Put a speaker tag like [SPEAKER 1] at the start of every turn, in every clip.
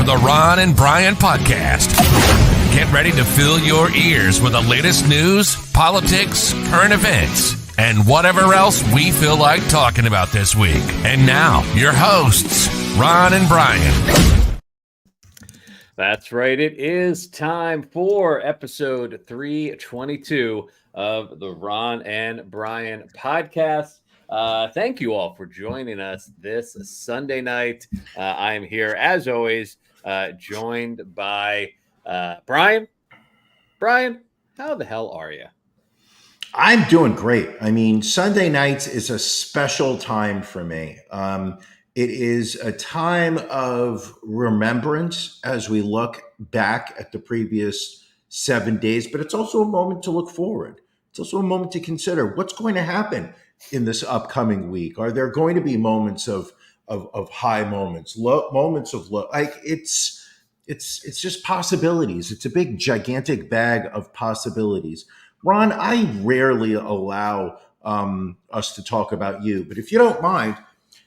[SPEAKER 1] to the Ron and Brian Podcast. Get ready to fill your ears with the latest news, politics, current events, and whatever else we feel like talking about this week. And now, your hosts, Ron and Brian.
[SPEAKER 2] That's right. It is time for episode 322 of the Ron and Brian Podcast. Thank you all for joining us this Sunday night. I am here, as always, joined by Brian. Brian, how the hell are you?
[SPEAKER 3] I'm doing great. I mean, Sunday nights is a special time for me. It is a time of remembrance as we look back at the previous 7 days, but it's also a moment to look forward. It's also a moment to consider what's going to happen in this upcoming week. Are there going to be moments of high moments, low moments of low? Like it's just possibilities. It's a big, gigantic bag of possibilities. Ron, I rarely allow us to talk about you, but if you don't mind,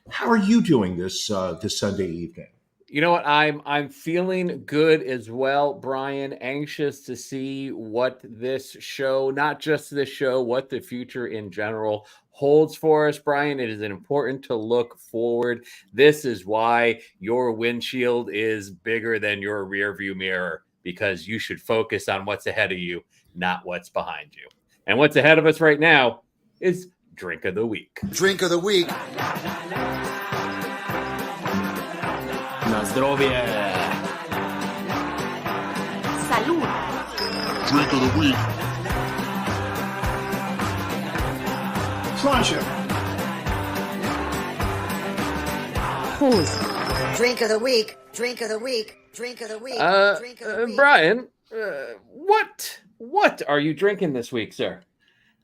[SPEAKER 3] how are you doing this Sunday evening?
[SPEAKER 2] You know what? I'm feeling good as well, Brian. Anxious to see what this show, not just this show, what the future in general holds for us, Brian. It is important to look forward. This is why your windshield is bigger than your rearview mirror, because you should focus on what's ahead of you, not what's behind you. And what's ahead of us right now is Drink of the Week.
[SPEAKER 4] Drink of the Week.
[SPEAKER 5] Na zdrowie.
[SPEAKER 6] Salud.
[SPEAKER 4] Drink of the Week.
[SPEAKER 3] Pleasure.
[SPEAKER 6] Who's?
[SPEAKER 7] Drink of the Week. Drink of the Week. Drink of the Week. Drink of the Week.
[SPEAKER 2] Brian, what are you drinking this week, sir?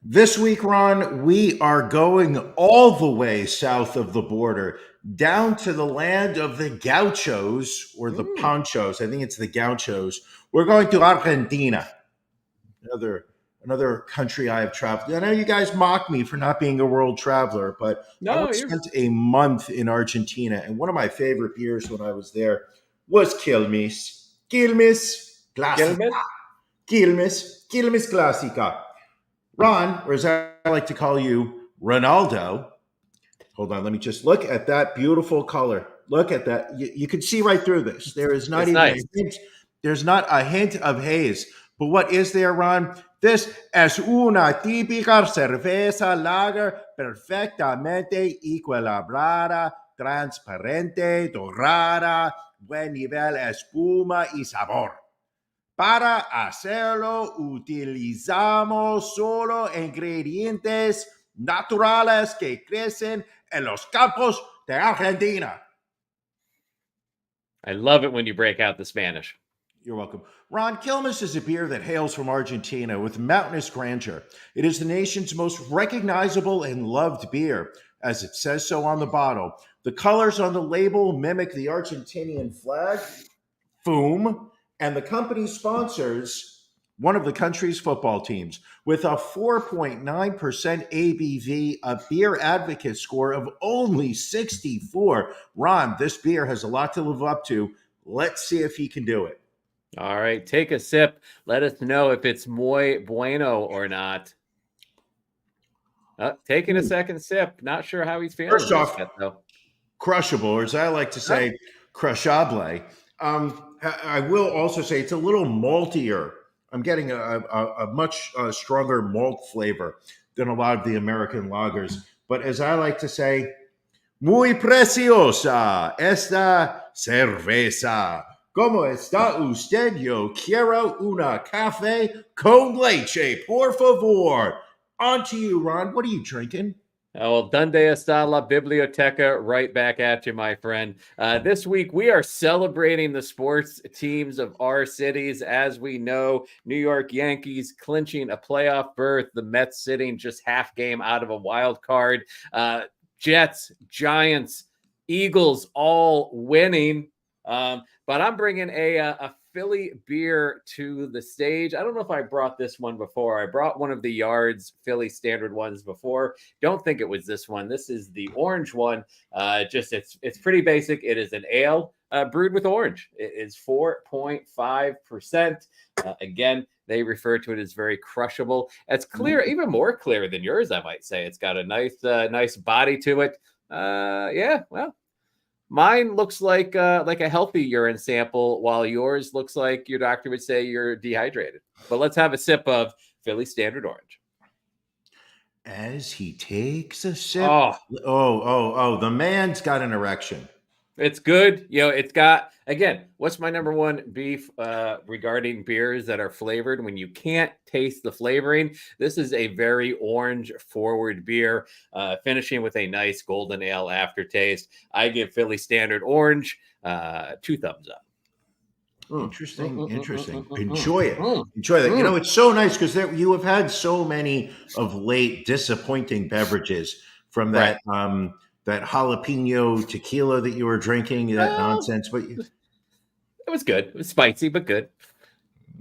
[SPEAKER 3] This week, Ron, we are going all the way south of the border, down to the land of the gauchos, or the ponchos. I think it's the gauchos. We're going to Argentina, another country I have traveled. I know you guys mock me for not being a world traveler, but I spent a month in Argentina, and one of my favorite beers when I was there was Quilmes. Quilmes Clásica. Quilmes Clásica. Ron, or as I like to call you, Ronaldo. Hold on, let me just look at that beautiful color. Look at that. You can see right through this. There is not even a hint. There's not a hint of haze. But what is there, Ron? This es una típica cerveza lager perfectamente equilibrada, transparente, dorada, buen nivel espuma y sabor. Para hacerlo, utilizamos solo ingredientes naturales que crecen en los campos de Argentina.
[SPEAKER 2] I love it when you break out the Spanish.
[SPEAKER 3] You're welcome. Ron, Quilmes is a beer that hails from Argentina with mountainous grandeur. It is the nation's most recognizable and loved beer, as it says so on the bottle. The colors on the label mimic the Argentinian flag, FUM, and the company sponsors one of the country's football teams with a 4.9% ABV, a beer advocate score of only 64. Ron, this beer has a lot to live up to. Let's see if he can do it.
[SPEAKER 2] All right, take a sip. Let us know if it's muy bueno or not. Taking a second sip. Not sure how he's feeling.
[SPEAKER 3] First off,
[SPEAKER 2] though.
[SPEAKER 3] Crushable, or as I like to say, crushable. I will also say it's a little maltier. I'm getting a much stronger malt flavor than a lot of the American lagers. But as I like to say, muy preciosa esta cerveza. ¿Cómo está usted? Yo quiero una café con leche, por favor. On to you, Ron. What are you drinking?
[SPEAKER 2] Well, donde está la biblioteca? Right back at you, my friend. This week, we are celebrating the sports teams of our cities. As we know, New York Yankees clinching a playoff berth. The Mets sitting just half game out of a wild card. Jets, Giants, Eagles all winning. But I'm bringing a Philly beer to the stage. I don't know if I brought this one before. I brought one of the Yards Philly standard ones before. Don't think it was this one. This is the orange one. It's pretty basic. It is an ale. brewed with orange. It is 4.5%. Again, they refer to it as very crushable. It's clear, even more clear than yours, I might say. It's got a nice body to it. Well, mine looks like a healthy urine sample, while yours looks like your doctor would say you're dehydrated. But let's have a sip of Philly Standard Orange.
[SPEAKER 3] As he takes a sip, the man's got an erection.
[SPEAKER 2] It's good. It's got, again, what's my number one beef regarding beers that are flavored when you can't taste the flavoring? This is a very orange forward beer, finishing with a nice golden ale aftertaste. I give Philly Standard Orange 2 thumbs up.
[SPEAKER 3] Interesting. Enjoy it. Enjoy that. It's so nice because you have had so many of late disappointing beverages from that that jalapeno tequila that you were drinking, that nonsense. But it
[SPEAKER 2] was good. It was spicy, but good.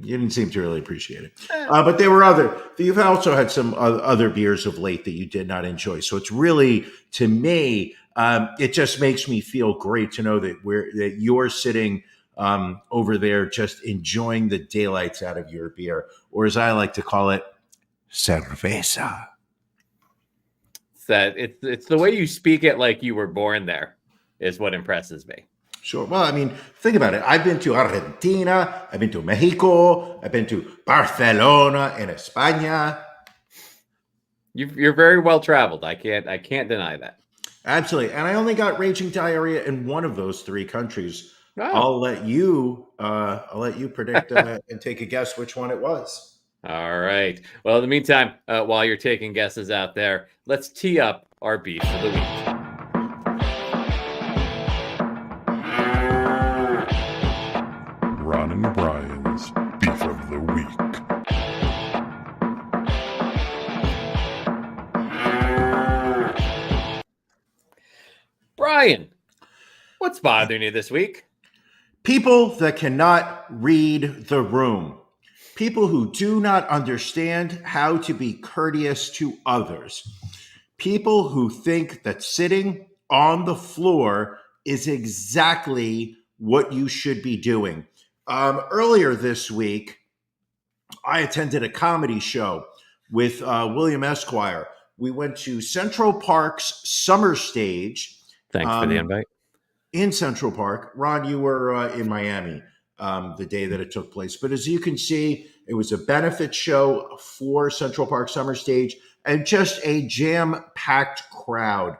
[SPEAKER 3] You didn't seem to really appreciate it. But there were you've also had some other beers of late that you did not enjoy. So it's really, to me, it just makes me feel great to know that you're sitting over there just enjoying the daylights out of your beer, or as I like to call it, cerveza.
[SPEAKER 2] It's the way you speak it like you were born there is what impresses me.
[SPEAKER 3] Sure. Well, I mean, think about it. I've been to Argentina. I've been to Mexico. I've been to Barcelona in España.
[SPEAKER 2] You're very well traveled. I can't deny that.
[SPEAKER 3] Absolutely. And I only got raging diarrhea in one of those 3 countries. Oh. I'll let you predict and take a guess which one it was.
[SPEAKER 2] All right. Well, in the meantime, while you're taking guesses out there, let's tee up our beef of the week.
[SPEAKER 6] Ron and Brian's Beef of the Week.
[SPEAKER 2] Brian, what's bothering you this week?
[SPEAKER 3] People that cannot read the room. People who do not understand how to be courteous to others. People who think that sitting on the floor is exactly what you should be doing. Earlier this week, I attended a comedy show with William Esquire. We went to Central Park's Summer Stage.
[SPEAKER 2] Thanks for the invite.
[SPEAKER 3] In Central Park. Ron, you were in Miami the day that it took place. But as you can see, it was a benefit show for Central Park Summer Stage, and just a jam-packed crowd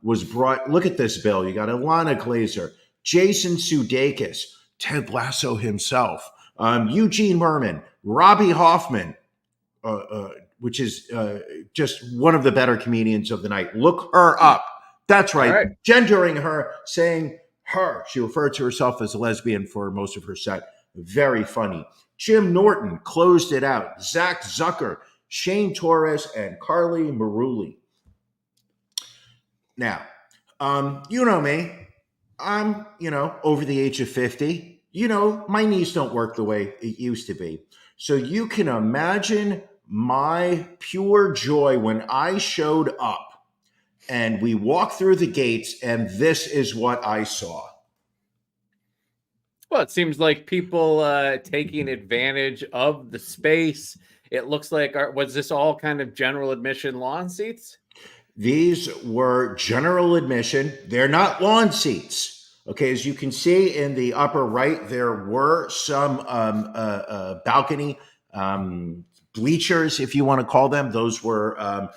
[SPEAKER 3] was brought. Look at this, Bill. You got Ilana Glazer, Jason Sudeikis, Ted Lasso himself, Eugene Merman, Robbie Hoffman, which is just one of the better comedians of the night. Look her up. That's right. Gendering her, saying her. She referred to herself as a lesbian for most of her set. Very funny. Jim Norton closed it out. Zach Zucker, Shane Torres, and Carly Maruli. Now, you know me. I'm, over the age of 50. My knees don't work the way it used to be. So you can imagine my pure joy when I showed up and we walked through the gates, and this is what I saw.
[SPEAKER 2] Well, it seems like people taking advantage of the space. It looks like, was this all kind of general admission lawn seats?
[SPEAKER 3] These were general admission. They're not lawn seats. Okay, as you can see in the upper right, there were some balcony bleachers, if you want to call them. Those were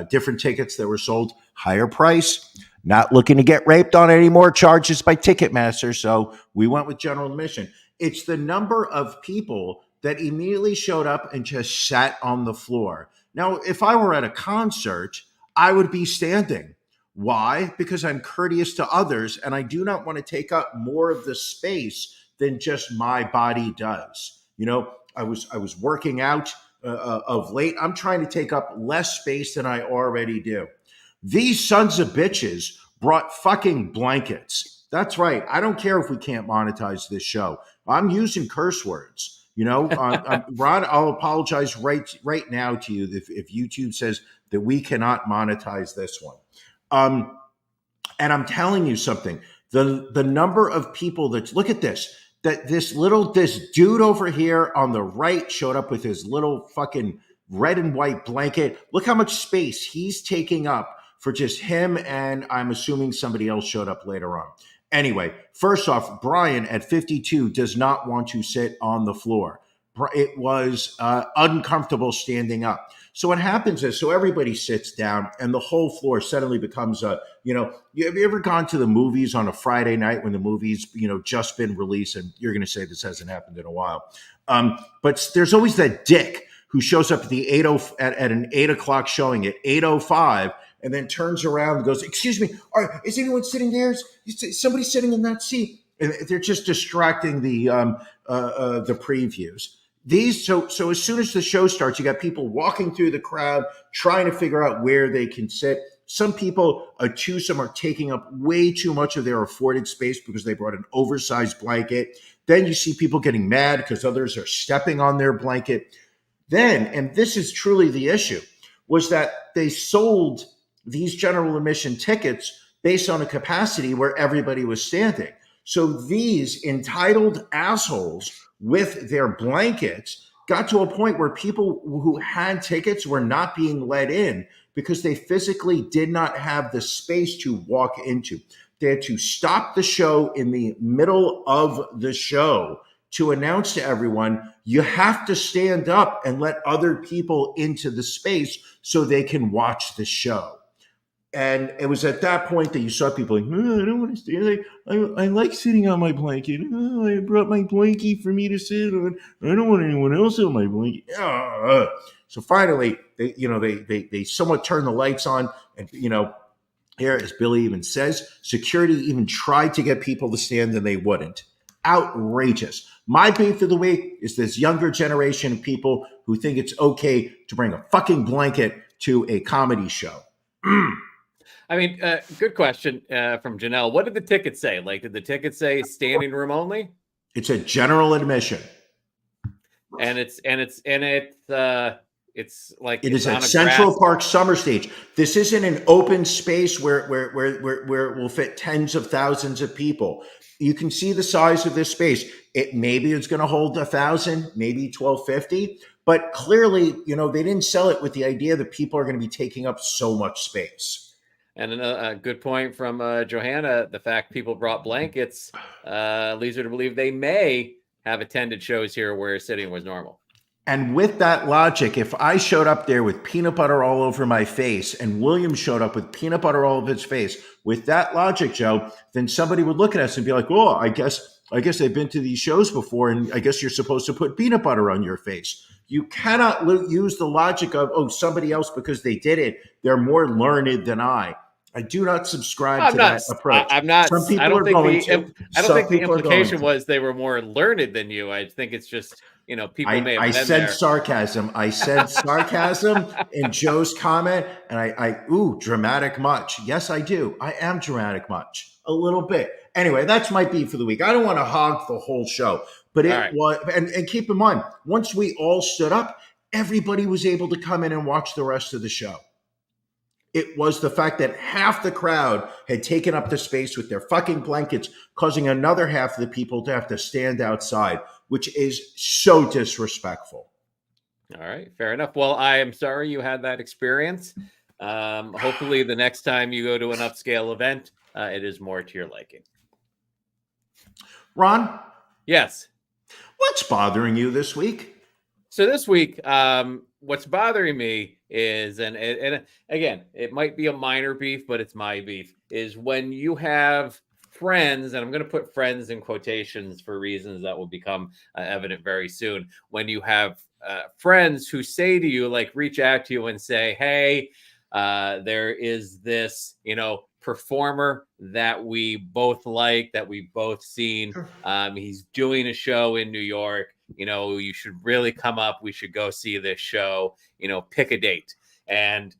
[SPEAKER 3] different tickets that were sold higher price. Not looking to get raped on any more charges by Ticketmaster, so we went with general admission. It's the number of people that immediately showed up and just sat on the floor. Now, if I were at a concert, I would be standing. Why? Because I'm courteous to others, and I do not want to take up more of the space than just my body does. I was working out of late. I'm trying to take up less space than I already do. These sons of bitches brought fucking blankets. That's right. I don't care if we can't monetize this show. I'm using curse words. Ron, I'll apologize right now to you if YouTube says that we cannot monetize this one. And I'm telling you something. The number of people that look at this, that this dude over here on the right showed up with his little fucking red and white blanket. Look how much space he's taking up for just him, and I'm assuming somebody else showed up later on. Anyway, first off, Brian at 52 does not want to sit on the floor. It was uncomfortable standing up. So what happens is, so everybody sits down and the whole floor suddenly becomes have you ever gone to the movies on a Friday night when the movie's, just been released? And you're going to say this hasn't happened in a while. But there's always that dick who shows up at the at an 8 o'clock showing at 8:05 and then turns around and goes, "Excuse me, is anyone sitting there? Is somebody sitting in that seat?" And they're just distracting the previews. So as soon as the show starts, you got people walking through the crowd trying to figure out where they can sit. Some people, some are taking up way too much of their afforded space because they brought an oversized blanket. Then you see people getting mad because others are stepping on their blanket. Then, and this is truly the issue, was that they sold these general admission tickets based on a capacity where everybody was standing. So these entitled assholes with their blankets got to a point where people who had tickets were not being let in because they physically did not have the space to walk into. They had to stop the show in the middle of the show to announce to everyone, you have to stand up and let other people into the space so they can watch the show. And it was at that point that you saw people like, I don't want to stay. I like sitting on my blanket. I brought my blankie for me to sit on. I don't want anyone else on my blanket. So finally, they somewhat turn the lights on. And, here, as Billy even says, security even tried to get people to stand and they wouldn't. Outrageous. My beef of the week is this younger generation of people who think it's okay to bring a fucking blanket to a comedy show.
[SPEAKER 2] I mean, good question from Janelle. What did the ticket say? Like, did the ticket say standing room only?
[SPEAKER 3] It's a general admission,
[SPEAKER 2] and it's like
[SPEAKER 3] it is at Central Park Summer Stage. This isn't an open space where it will fit tens of thousands of people. You can see the size of this space. Maybe it's going to hold 1,000, maybe 1,250, but clearly, they didn't sell it with the idea that people are going to be taking up so much space.
[SPEAKER 2] And a good point from Johanna, the fact people brought blankets leads her to believe they may have attended shows here where sitting was normal.
[SPEAKER 3] And with that logic, if I showed up there with peanut butter all over my face and William showed up with peanut butter all over his face, with that logic, Joe, then somebody would look at us and be like, oh, I guess they've been to these shows before, and I guess you're supposed to put peanut butter on your face. You cannot use the logic of, somebody else, because they did it, they're more learned than I. I do not subscribe to that approach.
[SPEAKER 2] I'm not. I don't think the implication was they were more learned than you. I think it's just, people may have
[SPEAKER 3] I said there. Sarcasm. I said sarcasm in Joe's comment, and dramatic much. Yes, I do. I am dramatic much. A little bit. Anyway, that's my beef for the week. I don't want to hog the whole show, but was, and keep in mind, once we all stood up, everybody was able to come in and watch the rest of the show. It was the fact that half the crowd had taken up the space with their fucking blankets, causing another half of the people to have to stand outside, which is so disrespectful.
[SPEAKER 2] All right, fair enough. Well, I am sorry you had that experience. Hopefully the next time you go to an upscale event, it is more to your liking.
[SPEAKER 3] Ron?
[SPEAKER 2] Yes.
[SPEAKER 3] What's bothering you this week?
[SPEAKER 2] So this week, what's bothering me is, and again, it might be a minor beef, but it's my beef, is when you have friends, and I'm going to put friends in quotations for reasons that will become evident very soon. When you have friends who say to you, like, reach out to you and say, hey, there is this, performer that we both like, that we've both seen. He's doing a show in New York. You should really come up. We should go see this show, pick a date, and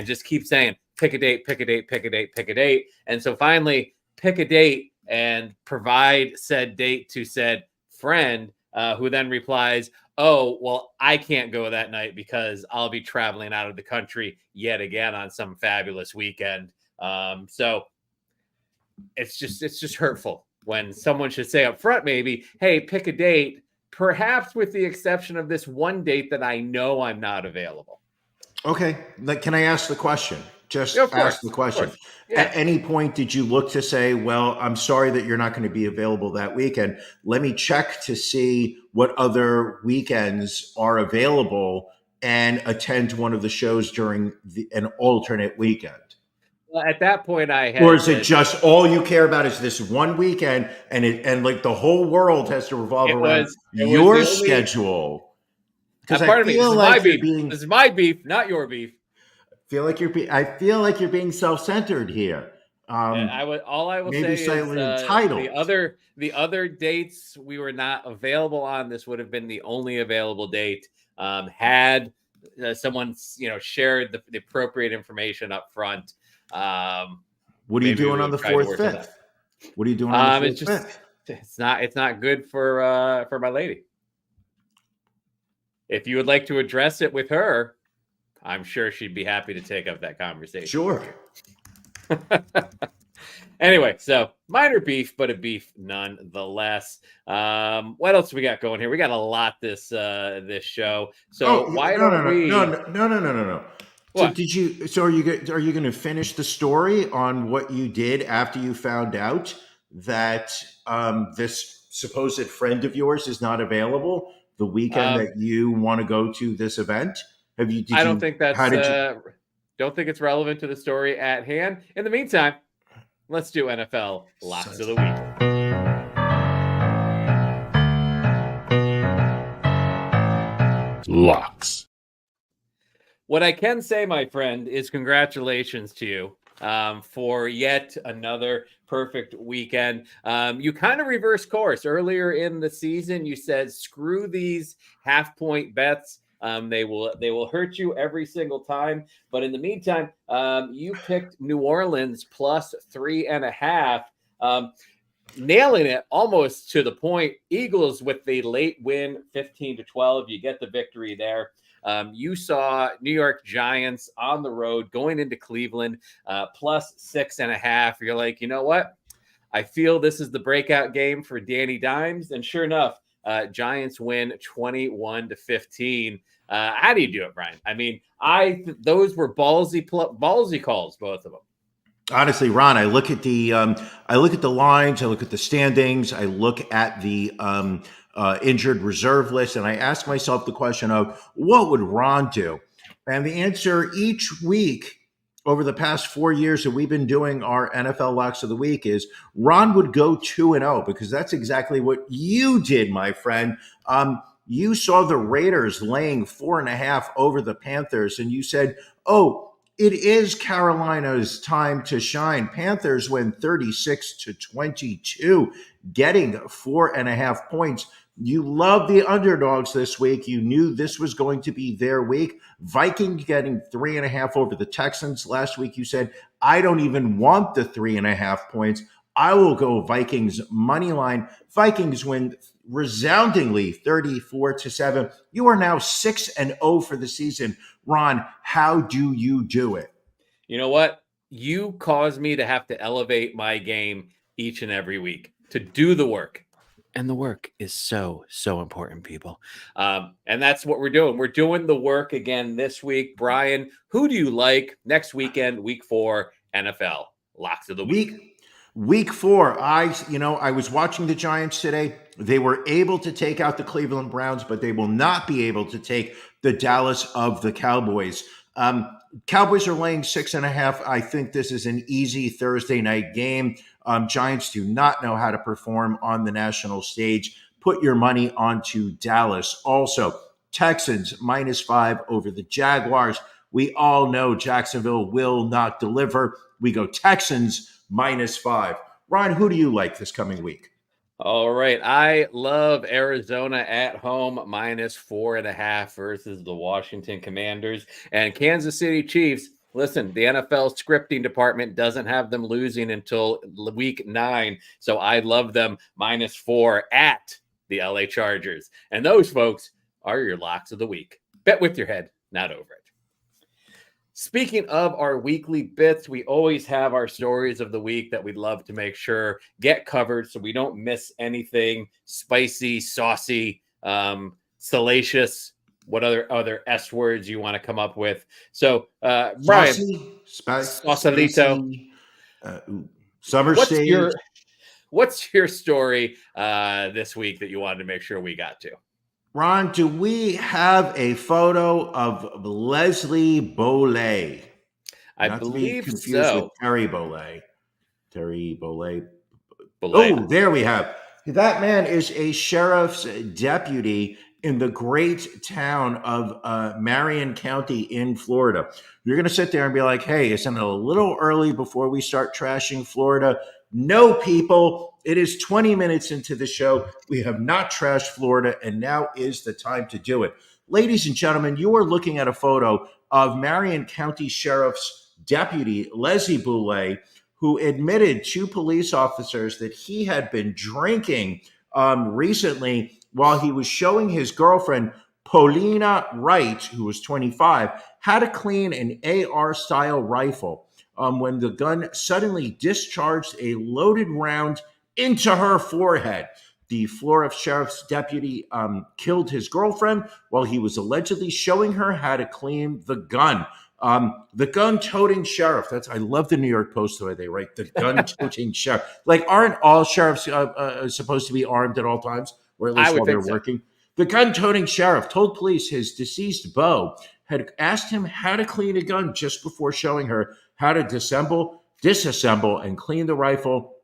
[SPEAKER 2] just keep saying, pick a date, pick a date, pick a date, pick a date. And so finally pick a date and provide said date to said friend, who then replies, oh, well, I can't go that night because I'll be traveling out of the country yet again on some fabulous weekend. So it's just hurtful when someone should say up front, maybe, hey, pick a date, perhaps with the exception of this one date that I know I'm not available.
[SPEAKER 3] Okay. Can I ask the question? Just ask the question.
[SPEAKER 2] Yeah.
[SPEAKER 3] At any point, did you look to say, well, I'm sorry that you're not going to be available that weekend. Let me check to see what other weekends are available and attend one of the shows during an alternate weekend.
[SPEAKER 2] Well, at that point, I had.
[SPEAKER 3] Or is it just all you care about is this one weekend, and like the whole world has to revolve around your schedule?
[SPEAKER 2] Because I feel like this is my beef, not your beef.
[SPEAKER 3] I feel like you're being self-centered here.
[SPEAKER 2] I will say is the other dates we were not available on. This would have been the only available date. Had someone shared the appropriate information up front.
[SPEAKER 3] What are you doing on the 4th, 5th? What are you doing on the 4th, 5th?
[SPEAKER 2] It's not good for my lady. If you would like to address it with her, I'm sure she'd be happy to take up that conversation.
[SPEAKER 3] Sure.
[SPEAKER 2] Anyway, so minor beef, but a beef nonetheless. What else we got going here? We got a lot this show. So
[SPEAKER 3] No.
[SPEAKER 2] What?
[SPEAKER 3] So are you going to finish the story on what you did after you found out that this supposed friend of yours is not available the weekend that you want to go to this event?
[SPEAKER 2] I don't think that's. Don't think it's relevant to the story at hand. In the meantime, let's do NFL Locks of the Week.
[SPEAKER 6] Locks.
[SPEAKER 2] What I can say, my friend, is congratulations to you for yet another perfect weekend. You kind of reversed course. Earlier in the season, you said, screw these half-point bets. They will hurt you every single time. But in the meantime, you picked New Orleans plus 3.5, nailing it almost to the point. Eagles with the late win, 15-12. You get the victory there. You saw New York Giants on the road going into Cleveland, plus 6.5. You're like, you know what? I feel this is the breakout game for Danny Dimes. And sure enough, Giants win 21-15. How do you do it, Brian? I mean, those were ballsy calls, both of them.
[SPEAKER 3] Honestly, Ron, I look at the lines, I look at the standings, I look at the injured reserve list, and I ask myself the question of what would Ron do? And the answer each week over the past 4 years that we've been doing our NFL Locks of the Week is Ron would go 2-0, because that's exactly what you did, my friend. You saw the Raiders laying 4.5 over the Panthers, and you said, oh, it is Carolina's time to shine. Panthers win 36-22, getting 4.5 points. You love the underdogs this week. You knew this was going to be their week. Vikings getting 3.5 over the Texans. Last week you said, I don't even want the 3.5 points. I will go Vikings money line. Vikings win resoundingly 34-7. You are now 6-0 for the season. Ron, how do you do it?
[SPEAKER 2] You know what? You cause me to have to elevate my game each and every week to do the work. And the work is so, so important, people. And that's what we're doing. We're doing the work again this week. Brian, who do you like next weekend, week 4, NFL Locks of the Week?
[SPEAKER 3] Week 4, I was watching the Giants today. They were able to take out the Cleveland Browns, but they will not be able to take the Dallas of the Cowboys. Cowboys are laying 6.5. I think this is an easy Thursday night game. Giants do not know how to perform on the national stage. Put your money onto Dallas. Also, Texans -5 over the Jaguars. We all know Jacksonville will not deliver. We go Texans -5. Ron, who do you like this coming week?
[SPEAKER 2] All right. I love Arizona at home -4.5 versus the Washington Commanders and Kansas City Chiefs. Listen, the NFL scripting department doesn't have them losing until week 9. So I love them -4 at the LA Chargers. And those folks are your locks of the week. Bet with your head, not over it. speaking of our weekly bits, we always have our stories of the week that we'd love to make sure get covered so we don't miss anything spicy, saucy, salacious, what other S words you want to come up with. So, Brian, Sausalito,
[SPEAKER 3] Summer Stage.
[SPEAKER 2] What's your story this week that you wanted to make sure we got to?
[SPEAKER 3] Ron, do we have a photo of Leslie Bollet?
[SPEAKER 2] I believe to be confused so.
[SPEAKER 3] With Terry Bollet. Terry Bollet. Oh, there we have. That man is a sheriff's deputy in the great town of Marion County in Florida. You're going to sit there and be like, hey, isn't it a little early before we start trashing Florida? No, people, it is 20 minutes into the show. We have not trashed Florida, and now is the time to do it. Ladies and gentlemen, you are looking at a photo of Marion County Sheriff's deputy, Leslie Bollet, who admitted to police officers that he had been drinking recently while he was showing his girlfriend, Paulina Wright, who was 25, how to clean an AR-style rifle. When the gun suddenly discharged a loaded round into her forehead. The Florida Sheriff's deputy killed his girlfriend while he was allegedly showing her how to clean the gun. The gun-toting sheriff. I love the New York Post the way they write the gun-toting sheriff. Like, aren't all sheriffs supposed to be armed at all times, or at least while they're working? The gun-toting sheriff told police his deceased beau had asked him how to clean a gun just before showing her how to disassemble, and clean the rifle,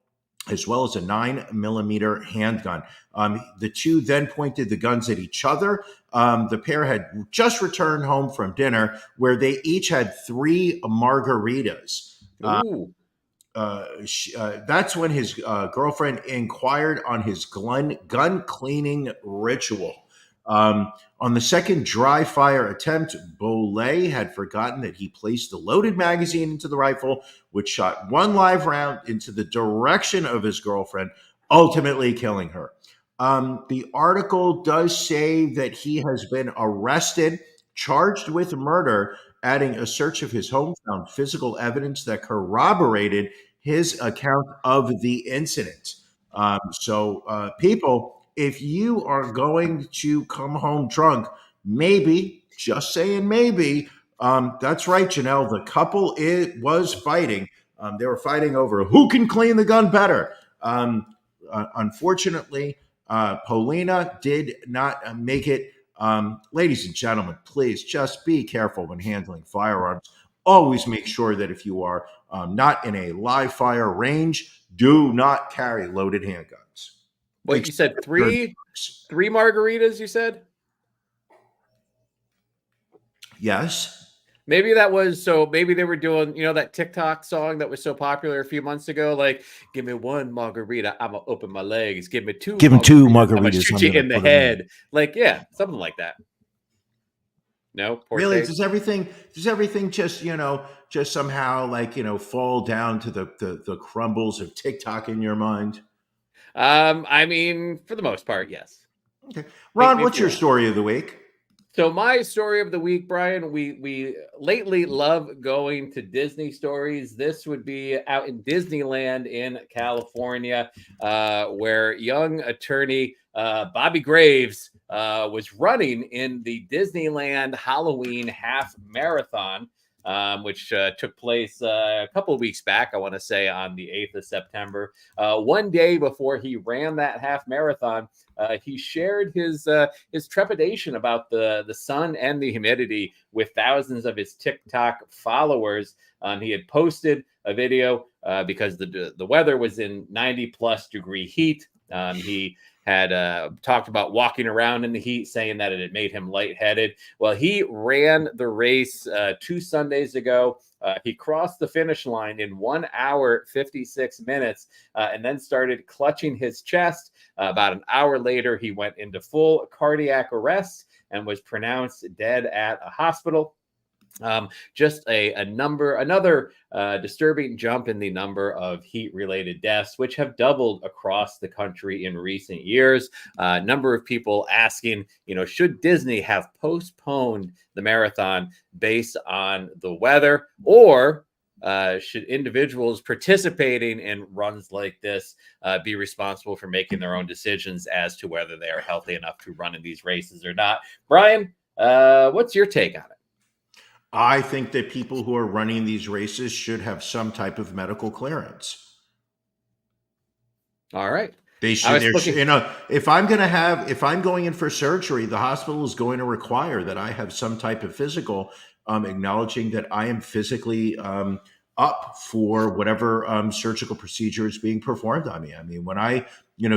[SPEAKER 3] as well as a 9mm handgun. The two then pointed the guns at each other. The pair had just returned home from dinner where they each had 3 margaritas. That's when his girlfriend inquired on his gun cleaning ritual. On the second dry fire attempt, Bollet had forgotten that he placed the loaded magazine into the rifle, which shot 1 live round into the direction of his girlfriend, ultimately killing her. The article does say that he has been arrested, charged with murder, adding a search of his home found physical evidence that corroborated his account of the incident. People, if you are going to come home drunk, maybe, just saying maybe, that's right, Janelle, the couple was fighting. They were fighting over who can clean the gun better. Unfortunately, Paulina did not make it. Ladies and gentlemen, please just be careful when handling firearms. Always make sure that if you are not in a live fire range, do not carry loaded handguns.
[SPEAKER 2] Wait, you said three margaritas, you said?
[SPEAKER 3] Yes.
[SPEAKER 2] Maybe maybe they were doing, that TikTok song that was so popular a few months ago, like, give me 1 margarita, I'm going to open my legs. Give me 2
[SPEAKER 3] Give him 2 margaritas.
[SPEAKER 2] I'm going to shoot you in the head. Like, yeah, something like that. No?
[SPEAKER 3] Really? Does everything just somehow fall down to the crumbles of TikTok in your mind?
[SPEAKER 2] I mean, for the most part, yes.
[SPEAKER 3] Okay. Ron, what's your story of the week?
[SPEAKER 2] So my story of the week, Brian, we lately love going to Disney stories. This would be out in Disneyland in California, where young attorney Bobby Graves was running in the Disneyland Halloween half marathon, which took place a couple of weeks back, I want to say on the 8th of September. One day before he ran that half marathon, he shared his trepidation about the sun and the humidity with thousands of his TikTok followers. He had posted a video because the weather was in 90+ degree heat. He had talked about walking around in the heat, saying that it had made him lightheaded. Well, he ran the race 2 Sundays ago. He crossed the finish line in 1 hour, 56 minutes, and then started clutching his chest. About an hour later, he went into full cardiac arrest and was pronounced dead at a hospital. Just another disturbing jump in the number of heat-related deaths, which have doubled across the country in recent years. A number of people asking, should Disney have postponed the marathon based on the weather, or should individuals participating in runs like this be responsible for making their own decisions as to whether they are healthy enough to run in these races or not? Brian, what's your take on it?
[SPEAKER 3] I think that people who are running these races should have some type of medical clearance.
[SPEAKER 2] All right.
[SPEAKER 3] They should, if I'm going in for surgery, the hospital is going to require that I have some type of physical acknowledging that I am physically up for whatever surgical procedure is being performed on me. I mean, when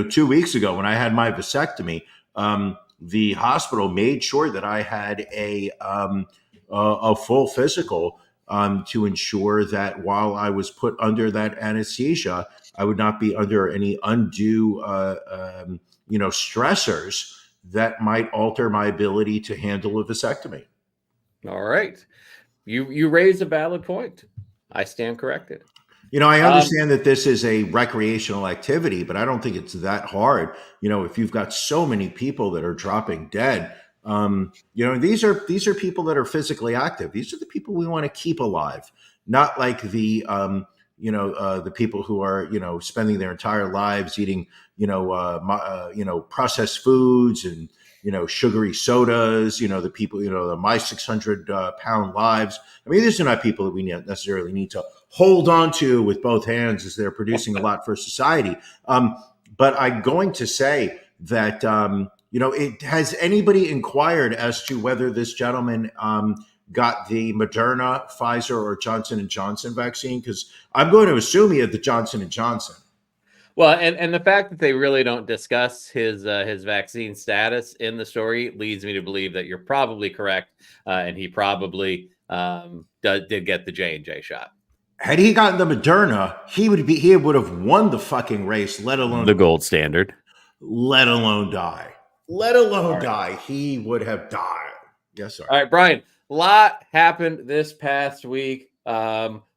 [SPEAKER 3] 2 weeks ago, when I had my vasectomy, the hospital made sure that I had a full physical to ensure that while I was put under that anesthesia, I would not be under any undue, stressors that might alter my ability to handle a vasectomy.
[SPEAKER 2] All right. You raise a valid point. I stand corrected.
[SPEAKER 3] I understand that this is a recreational activity, but I don't think it's that hard. If you've got so many people that are dropping dead, these are people that are physically active. These are the people we want to keep alive, not like the people who are, spending their entire lives eating, processed foods and, sugary sodas, the people, the my 600 pound lives. I mean, these are not people that we necessarily need to hold on to with both hands as they're producing a lot for society. But I'm going to say that, has anybody inquired as to whether this gentleman got the Moderna, Pfizer, or Johnson & Johnson vaccine? Because I'm going to assume he had the Johnson & Johnson.
[SPEAKER 2] Well, and the fact that they really don't discuss his vaccine status in the story leads me to believe that you're probably correct, and he probably did get the J&J shot.
[SPEAKER 3] Had he gotten the Moderna, he would have won the fucking race, let alone
[SPEAKER 2] the gold standard,
[SPEAKER 3] let alone die. Let alone die. He would have died. Yes, sir.
[SPEAKER 2] All right, Brian. A lot happened this past week.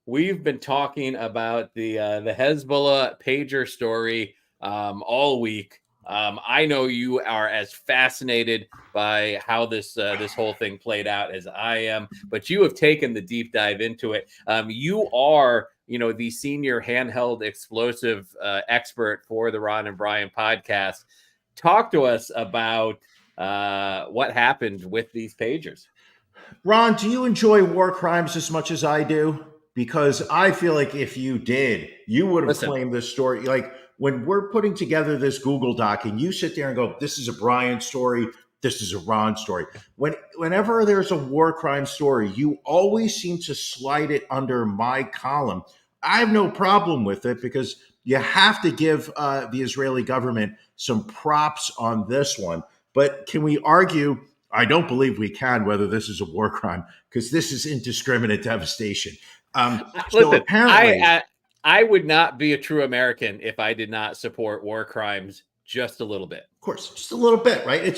[SPEAKER 2] We've been talking about the Hezbollah pager story all week. I know you are as fascinated by how this whole thing played out as I am, but you have taken the deep dive into it. You are, the senior handheld explosive expert for the Ron and Brian podcast. Talk to us about what happened with these pagers.
[SPEAKER 3] Ron, do you enjoy war crimes as much as I do? Because I feel like if you did, you would have claimed this story. Like when we're putting together this Google Doc and you sit there and go, this is a Brian story, this is a Ron story. Whenever there's a war crime story, you always seem to slide it under my column. I have no problem with it because you have to give the Israeli government some props on this one. But can we argue? I don't believe we can, whether this is a war crime, because this is indiscriminate devastation.
[SPEAKER 2] Listen, apparently, I would not be a true American if I did not support war crimes just a little bit.
[SPEAKER 3] Of course, just a little bit, right? I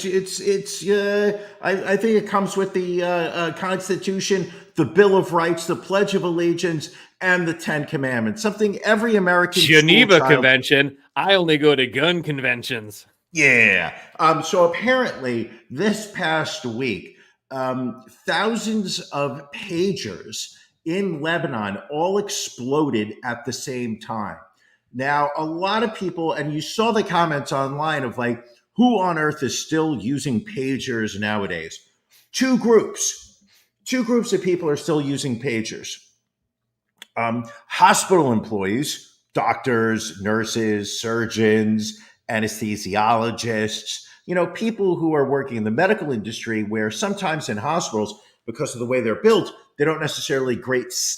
[SPEAKER 3] think it comes with the Constitution, the Bill of Rights, the Pledge of Allegiance, and the Ten Commandments. Something every American
[SPEAKER 2] Geneva Convention. I only go to gun conventions.
[SPEAKER 3] Yeah. So apparently, this past week, thousands of pagers in Lebanon all exploded at the same time. Now, a lot of people, and you saw the comments online of like, who on earth is still using pagers nowadays? Two groups of people are still using pagers. Hospital employees, doctors, nurses, surgeons, anesthesiologists, people who are working in the medical industry, where sometimes in hospitals, because of the way they're built, they don't necessarily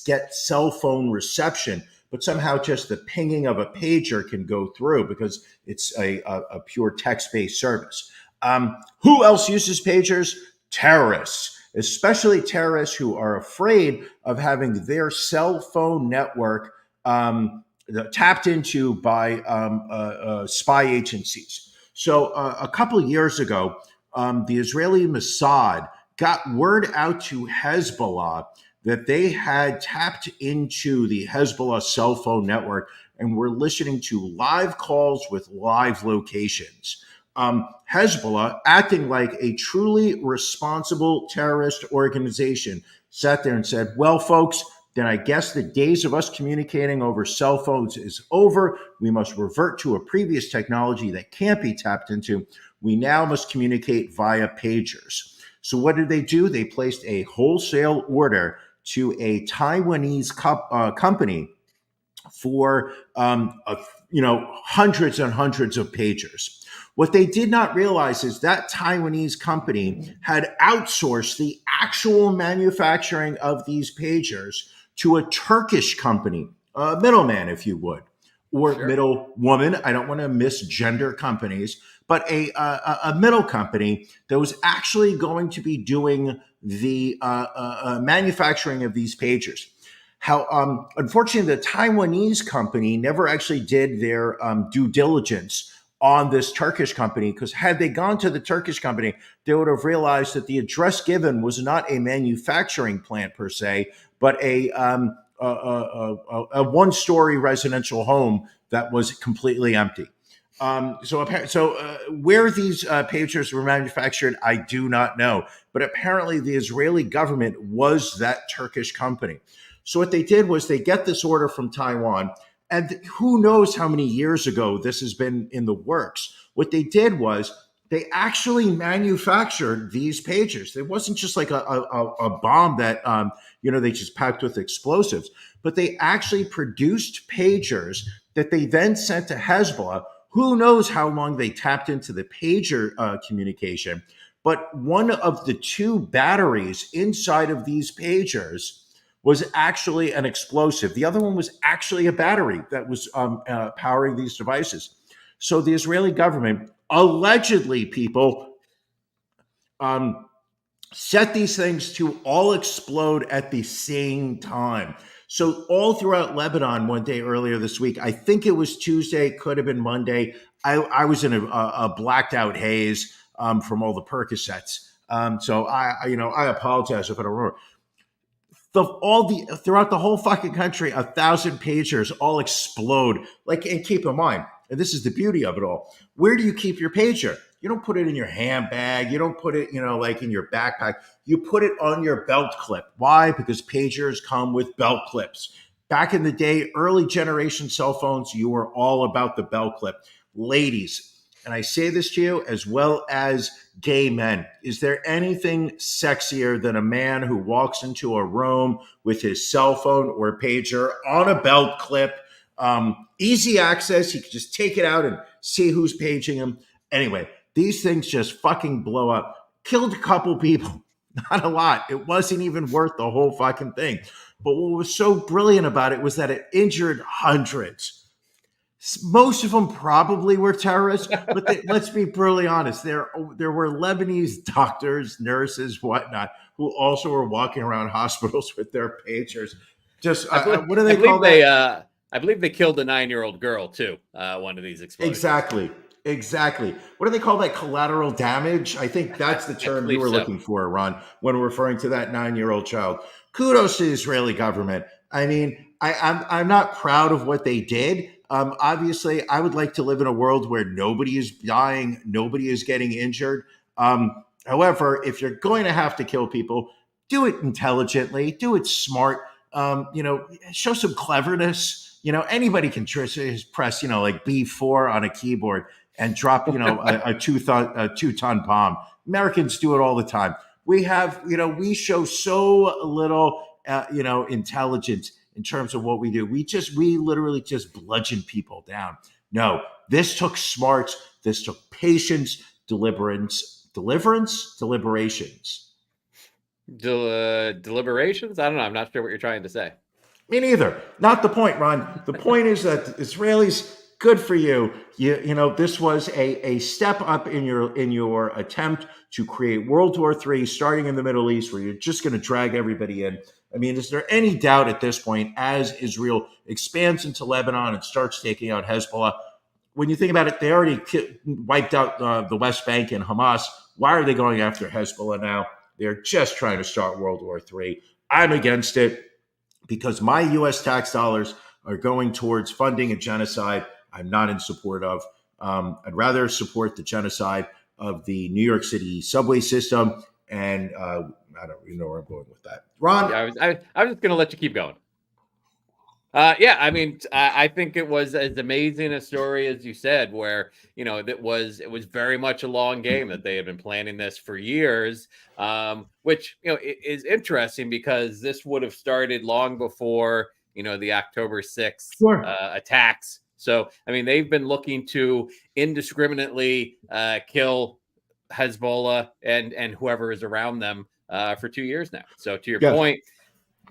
[SPEAKER 3] get cell phone reception, but somehow just the pinging of a pager can go through because it's a pure text-based service. Who else uses pagers? Terrorists, especially terrorists who are afraid of having their cell phone network tapped into by spy agencies. So a couple of years ago, the Israeli Mossad got word out to Hezbollah that they had tapped into the Hezbollah cell phone network and were listening to live calls with live locations. Hezbollah, acting like a truly responsible terrorist organization, sat there and said, well, folks, then I guess the days of us communicating over cell phones is over. We must revert to a previous technology that can't be tapped into. We now must communicate via pagers. So what did they do? They placed a wholesale order to a Taiwanese company for hundreds and hundreds of pagers. What they did not realize is that Taiwanese company had outsourced the actual manufacturing of these pagers to a Turkish company, a middleman, if you would, or sure. Middle woman. I don't want to misgender companies, but a middle company that was actually going to be doing the manufacturing of these pagers. How unfortunately, the Taiwanese company never actually did their due diligence on this Turkish company, because had they gone to the Turkish company, they would have realized that the address given was not a manufacturing plant per se, but a one-story residential home that was completely empty. So where these pagers were manufactured, I do not know. But apparently the Israeli government was that Turkish company. So what they did was they get this order from Taiwan, and who knows how many years ago this has been in the works. What they did was they actually manufactured these pagers. It wasn't just like a bomb that they just packed with explosives, but they actually produced pagers that they then sent to Hezbollah. Who knows how long they tapped into the pager communication, but one of the two batteries inside of these pagers was actually an explosive. The other one was actually a battery that was powering these devices. So the Israeli government, allegedly, people, set these things to all explode at the same time. So all throughout Lebanon one day earlier this week, I think it was Tuesday, could have been Monday, I was in a blacked out haze from all the Percocets. So I apologize if I don't remember. Throughout the whole fucking country, 1,000 pagers all explode. And keep in mind, and this is the beauty of it all, where do you keep your pager? You don't put it in your handbag. You don't put it, in your backpack. You put it on your belt clip. Why? Because pagers come with belt clips. Back in the day, early generation cell phones, you were all about the belt clip. Ladies, and I say this to you as well as gay men, is there anything sexier than a man who walks into a room with his cell phone or pager on a belt clip? Easy access. He can just take it out and see who's paging him. Anyway, these things just fucking blow up. Killed a couple people. Not a lot. It wasn't even worth the whole fucking thing. But what was so brilliant about it was that it injured hundreds. Most of them probably were terrorists, but let's be brutally honest. There were Lebanese doctors, nurses, whatnot, who also were walking around hospitals with their pagers. Just what do they call that?
[SPEAKER 2] I believe they killed a 9-year-old girl too. One of these explosions.
[SPEAKER 3] Exactly. What do they call that? Collateral damage? I think that's the term you were looking for, Ron, when referring to that 9-year-old child. Kudos to the Israeli government. I mean, I'm not proud of what they did. Obviously, I would like to live in a world where nobody is dying, nobody is getting injured. However, if you're going to have to kill people, do it intelligently, do it smart. Show some cleverness. Anybody can press, like B4 on a keyboard and drop, a 2-ton bomb. Americans do it all the time. We show so little, intelligence in terms of what we do. We literally just bludgeon people down. No, this took smarts. This took patience, deliberations.
[SPEAKER 2] Deliberations? I don't know. I'm not sure what you're trying to say.
[SPEAKER 3] Me neither. Not the point, Ron. The point is that Israelis, good for you. This was a step up in your attempt to create World War III, starting in the Middle East, where you're just going to drag everybody in. I mean, is there any doubt at this point, as Israel expands into Lebanon and starts taking out Hezbollah? When you think about it, they already wiped out the West Bank and Hamas. Why are they going after Hezbollah now? They're just trying to start World War III. I'm against it because my U.S. tax dollars are going towards funding a genocide I'm not in support of. I'd rather support the genocide of the New York City subway system. And I don't even know where I'm going with that. Ron?
[SPEAKER 2] Yeah, I was just going to let you keep going. I think it was as amazing a story as you said, where, it was very much a long game that they had been planning this for years, which, is interesting because this would have started long before, the October 6th attacks. So, they've been looking to indiscriminately kill Hezbollah and whoever is around them for 2 years now. So to your point,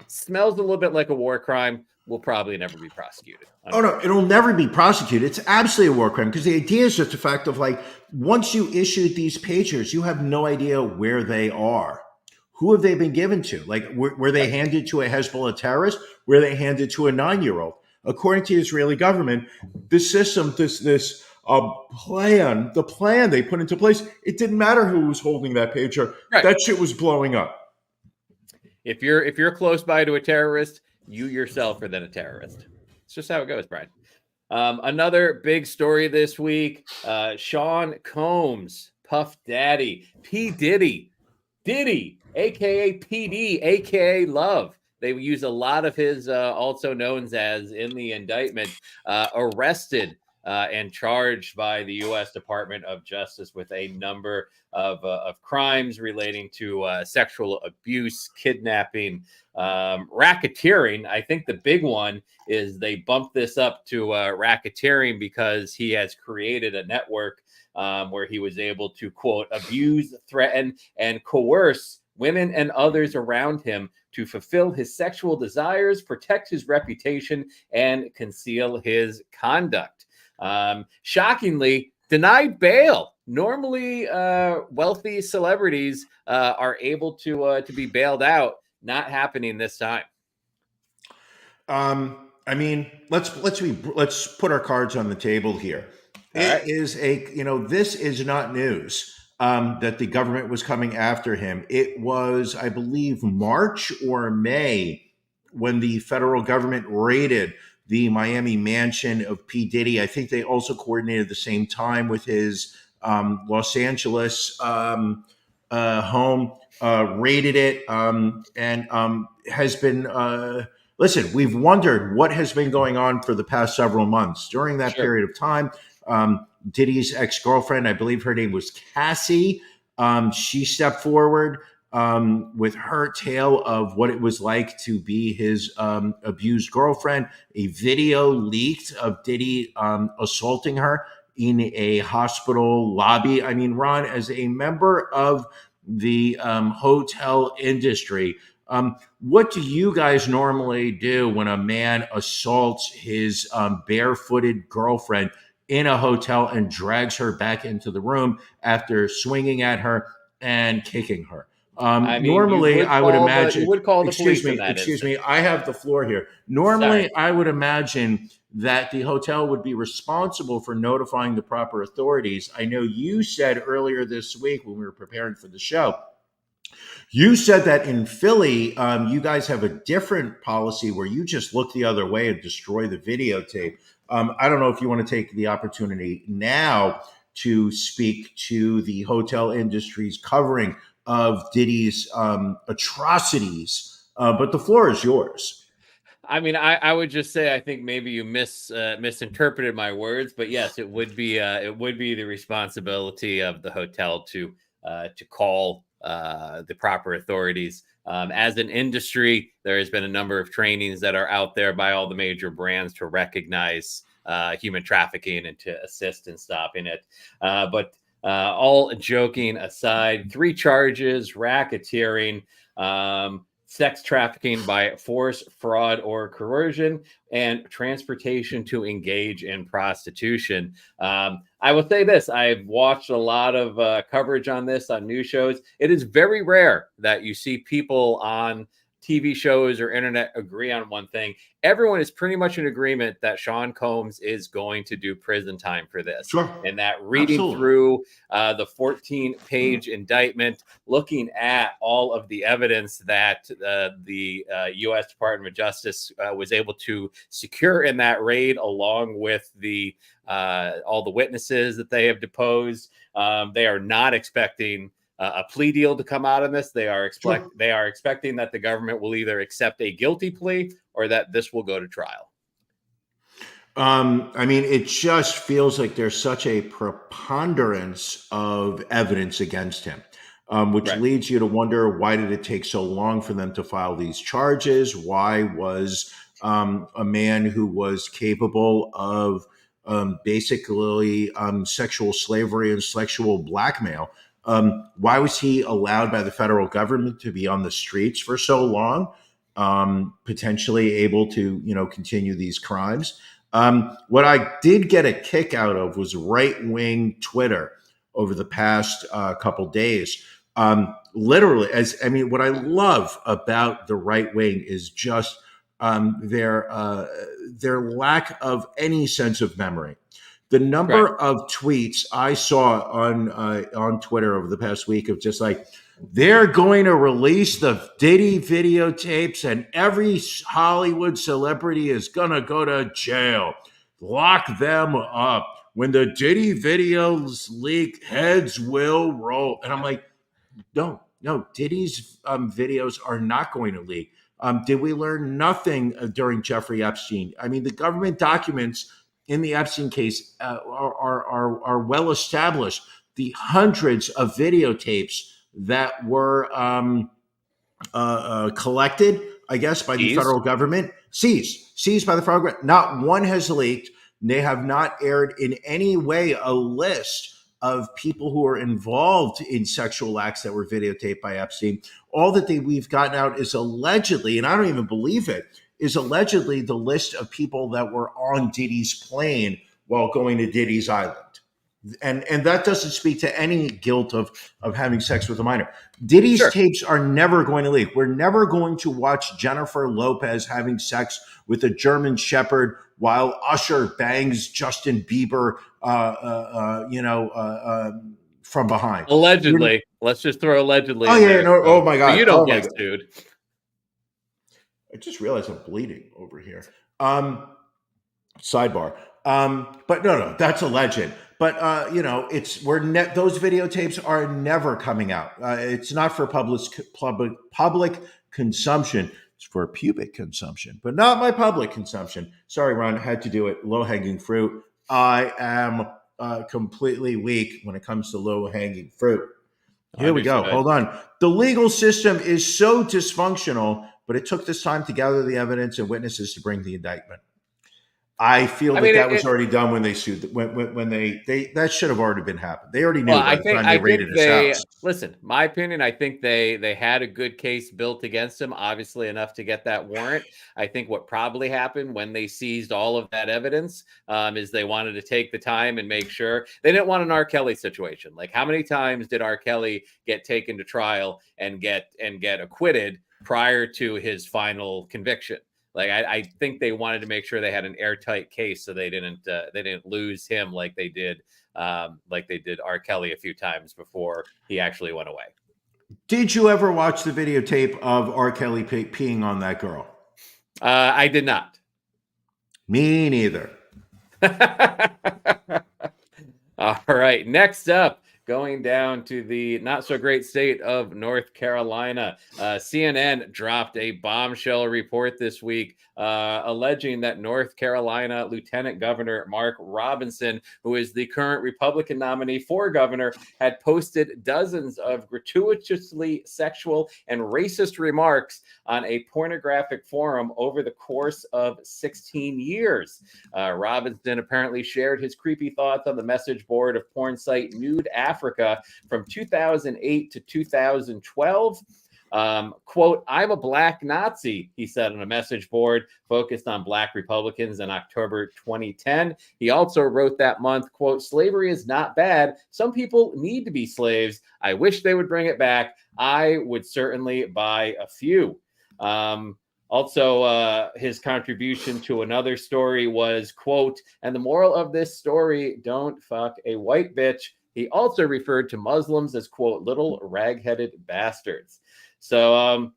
[SPEAKER 2] smells a little bit like a war crime. Will probably never be prosecuted.
[SPEAKER 3] Oh, no, it'll never be prosecuted. It's absolutely a war crime because the idea is just the fact of once you issued these pagers, you have no idea where they are. Who have they been given to? Were they handed to a Hezbollah terrorist? Were they handed to a 9-year-old? According to the Israeli government, the system, the plan they put into place, it didn't matter who was holding that pager. Right. That shit was blowing up.
[SPEAKER 2] If you're close by to a terrorist, you yourself are then a terrorist. It's just how it goes, Brian. Another big story this week, Sean Combs, Puff Daddy, P. Diddy, a.k.a. PD, a.k.a. Love. They use a lot of his, also known as in the indictment, arrested and charged by the U.S. Department of Justice with a number of crimes relating to sexual abuse, kidnapping, racketeering. I think the big one is they bumped this up to racketeering because he has created a network where he was able to, quote, abuse, threaten, and coerce women and others around him to fulfill his sexual desires, protect his reputation, and conceal his conduct. Shockingly, denied bail. Normally, wealthy celebrities are able to be bailed out. Not happening this time.
[SPEAKER 3] Let's put our cards on the table here. This is not news that the government was coming after him. It was, I believe, March or May when the federal government raided the Miami mansion of P. Diddy. I think they also coordinated at the same time with his Los Angeles home, raided it, and has been, listen, we've wondered what has been going on for the past several months. During that period of time, Diddy's ex-girlfriend, I believe her name was Cassie, she stepped forward with her tale of what it was like to be his abused girlfriend. A video leaked of Diddy assaulting her in a hospital lobby. Ron, as a member of the hotel industry, what do you guys normally do when a man assaults his barefooted girlfriend in a hotel and drags her back into the room after swinging at her and kicking her? Normally, I would imagine
[SPEAKER 2] you would call the police.
[SPEAKER 3] Excuse me. I have the floor here. Normally, I would imagine that the hotel would be responsible for notifying the proper authorities. I know you said earlier this week when we were preparing for the show, you said that in Philly, you guys have a different policy where you just look the other way and destroy the videotape. I don't know if you want to take the opportunity now to speak to the hotel industry's covering of Diddy's atrocities, but the floor is yours.
[SPEAKER 2] I would just say I think maybe you misinterpreted my words, but yes, it would be the responsibility of the hotel to call the proper authorities. As an industry, there has been a number of trainings that are out there by all the major brands to recognize human trafficking and to assist in stopping it. But all joking aside, 3 charges: racketeering, sex trafficking by force, fraud, or coercion, and transportation to engage in prostitution. I will say this: I've watched a lot of coverage on this on news shows. It is very rare that you see people on TV shows or internet agree on one thing. Everyone is pretty much in agreement that Sean Combs is going to do prison time for this.
[SPEAKER 3] Sure.
[SPEAKER 2] And that reading through the 14-page indictment, looking at all of the evidence that the U.S. Department of Justice was able to secure in that raid, along with the all the witnesses that they have deposed, they are not expecting a plea deal to come out of this. They are expecting that the government will either accept a guilty plea or that this will go to trial.
[SPEAKER 3] I mean, it just feels like there's such a preponderance of evidence against him, which leads you to wonder, why did it take so long for them to file these charges? Why was a man who was capable of basically sexual slavery and sexual blackmail, why was he allowed by the federal government to be on the streets for so long, potentially able to, continue these crimes? What I did get a kick out of was right-wing Twitter over the past couple days. Literally, what I love about the right wing is just their lack of any sense of memory. The number of tweets I saw on Twitter over the past week of just like, they're going to release the Diddy videotapes and every Hollywood celebrity is going to go to jail. Lock them up. When the Diddy videos leak, heads will roll. And I'm like, no, Diddy's videos are not going to leak. Did we learn nothing during Jeffrey Epstein? I mean, the government documents in the Epstein case are well established. The hundreds of videotapes that were collected, I guess, by the federal government, seized by the federal government. Not one has leaked. They have not aired in any way a list of people who are involved in sexual acts that were videotaped by Epstein. All that we've gotten out is allegedly, and I don't even believe it, is allegedly the list of people that were on Diddy's plane while going to Diddy's island. And that doesn't speak to any guilt of having sex with a minor. Diddy's tapes are never going to leak. We're never going to watch Jennifer Lopez having sex with a German Shepherd while Usher bangs Justin Bieber, from behind.
[SPEAKER 2] Allegedly. Let's just throw allegedly.
[SPEAKER 3] Oh, yeah. No, oh, my God.
[SPEAKER 2] So you don't get sued.
[SPEAKER 3] I just realized I'm bleeding over here. Sidebar. But no, that's a legend. But those videotapes are never coming out. It's not for public consumption. It's for pubic consumption, but not my public consumption. Sorry, Ron, had to do it. Low-hanging fruit. I am completely weak when it comes to low-hanging fruit. Here we go. Hold on. The legal system is so dysfunctional, but it took this time to gather the evidence and witnesses to bring the indictment. I feel that was already done when they sued. When they that should have already been happened. They already knew by the time they raided his house.
[SPEAKER 2] Listen, my opinion, I think they had a good case built against him, obviously enough to get that warrant. I think what probably happened when they seized all of that evidence is they wanted to take the time and make sure. They didn't want an R. Kelly situation. Like, how many times did R. Kelly get taken to trial and get acquitted prior to his final conviction? Like, I think they wanted to make sure they had an airtight case so they didn't lose him like they did R. Kelly a few times before he actually went away.
[SPEAKER 3] Did you ever watch the videotape of R. Kelly peeing on that girl?
[SPEAKER 2] I did not.
[SPEAKER 3] Me neither.
[SPEAKER 2] All right. Next up, going down to the not so great state of North Carolina, CNN dropped a bombshell report this week alleging that North Carolina Lieutenant Governor Mark Robinson, who is the current Republican nominee for governor, had posted dozens of gratuitously sexual and racist remarks on a pornographic forum over the course of 16 years. Robinson apparently shared his creepy thoughts on the message board of porn site Nude Africa from 2008 to 2012. Quote, "I'm a black Nazi," he said on a message board focused on black Republicans in October 2010. He also wrote that month, quote, "Slavery is not bad. Some people need to be slaves. I wish they would bring it back. I would certainly buy a few." Also, his contribution to another story was, quote, and the moral of this story, don't fuck a white bitch. He also referred to Muslims as, quote, little rag-headed bastards. So,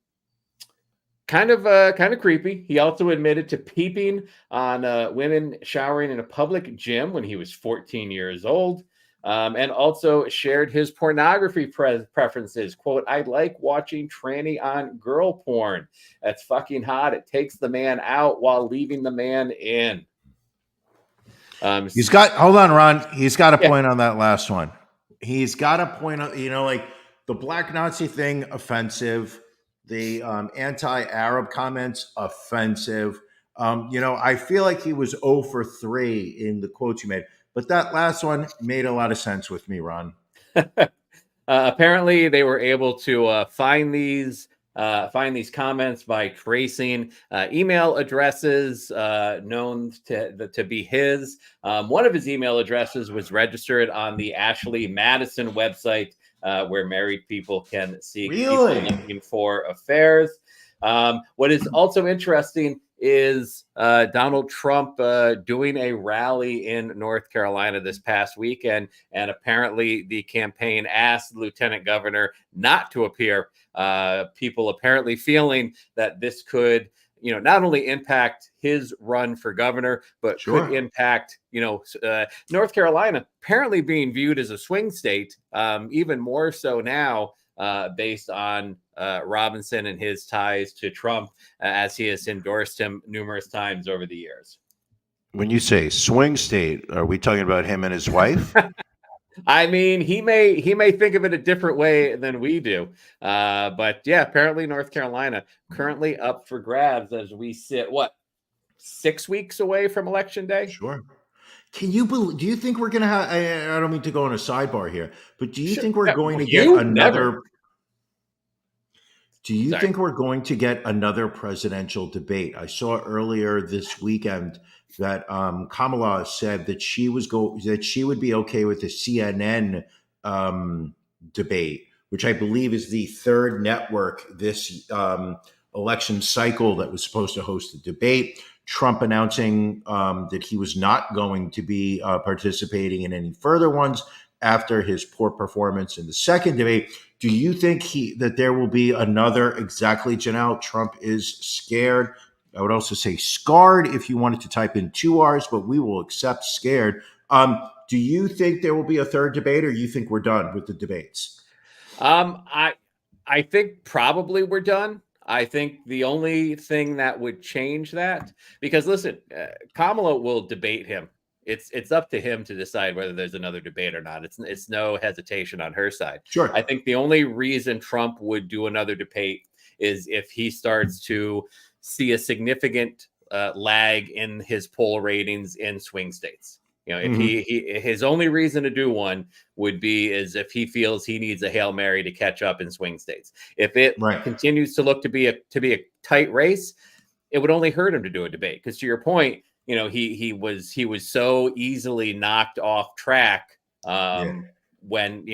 [SPEAKER 2] kind of creepy. He also admitted to peeping on women showering in a public gym when he was 14 years old. And also shared his pornography preferences. Quote, I like watching tranny on girl porn. That's fucking hot. It takes the man out while leaving the man in.
[SPEAKER 3] Hold on, Ron. He's got a point on that last one. He's got a point on, like the black Nazi thing, offensive. The anti-Arab comments, offensive. I feel like he was 0 for 3 in the quotes you made. But that last one made a lot of sense with me, Ron.
[SPEAKER 2] Apparently, they were able to find these comments by tracing email addresses known to be his. One of his email addresses was registered on the Ashley Madison website, where married people can seek people looking for affairs. What is also interesting is Donald Trump doing a rally in North Carolina this past weekend, and apparently the campaign asked the lieutenant governor not to appear. People apparently feeling that this could, not only impact his run for governor, but could impact, North Carolina apparently being viewed as a swing state, even more so now, based on Robinson and his ties to Trump, as he has endorsed him numerous times over the years.
[SPEAKER 3] When you say swing state, are we talking about him and his wife?
[SPEAKER 2] I mean, he may think of it a different way than we do. But yeah, apparently North Carolina currently up for grabs as we sit, 6 weeks away from Election Day?
[SPEAKER 3] Sure. Do you think we're going to have, I don't mean to go on a sidebar here, but do you think we're going to get another, think we're going to get another presidential debate? I saw earlier this weekend that Kamala said that she would be okay with the CNN debate, which I believe is the third network this election cycle that was supposed to host the debate. Trump announcing that he was not going to be participating in any further ones after his poor performance in the second debate. Do you think that there will be another? Exactly, Janelle. Trump is scared. I would also say scarred if you wanted to type in 2 R's, but we will accept scared. Do you think there will be a third debate, or you think we're done with the debates?
[SPEAKER 2] I think probably we're done. I think the only thing that would change that, because listen, Kamala will debate him. It's up to him to decide whether there's another debate or not. It's no hesitation on her side.
[SPEAKER 3] Sure.
[SPEAKER 2] I think the only reason Trump would do another debate is if he starts to see a significant lag in his poll ratings in swing states. If his only reason to do one would be is if he feels he needs a Hail Mary to catch up in swing states. If it continues to look to be a tight race, it would only hurt him to do a debate. Because to your point, he was so easily knocked off track when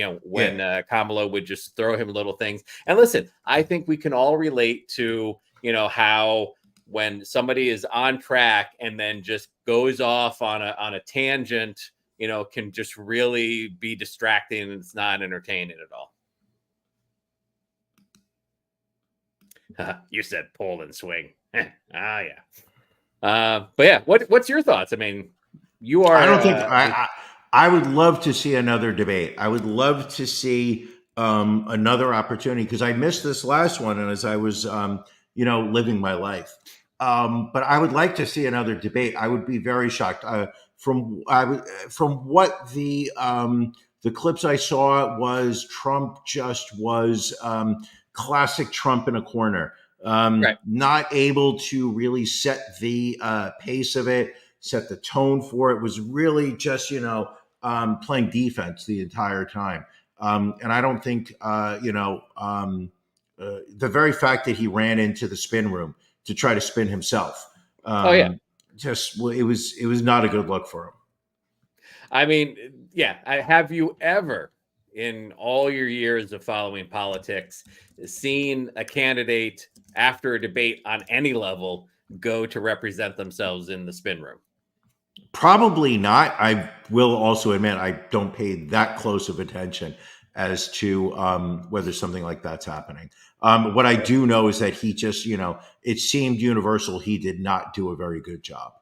[SPEAKER 2] Kamala would just throw him little things. And listen, I think we can all relate to how when somebody is on track and then just goes off on a tangent, can just really be distracting, and it's not entertaining at all. You said pull and swing. Yeah. But yeah, what's your thoughts? I mean, you are.
[SPEAKER 3] I don't think I would love to see another debate. I would love to see another opportunity, because I missed this last one, and as I was living my life. But I would like to see another debate. I would be very shocked. From what the clips I saw was, Trump just was classic Trump in a corner, not able to really set the pace of it, set the tone for it. Was really just playing defense the entire time. And I don't think the very fact that he ran into the spin room to try to spin himself. It was not a good look for him.
[SPEAKER 2] I mean, have you ever, in all your years of following politics, seen a candidate after a debate on any level, go to represent themselves in the spin room?
[SPEAKER 3] Probably not. I will also admit I don't pay that close of attention as to whether something like that's happening. What I do know is that he just, it seemed universal. He did not do a very good job.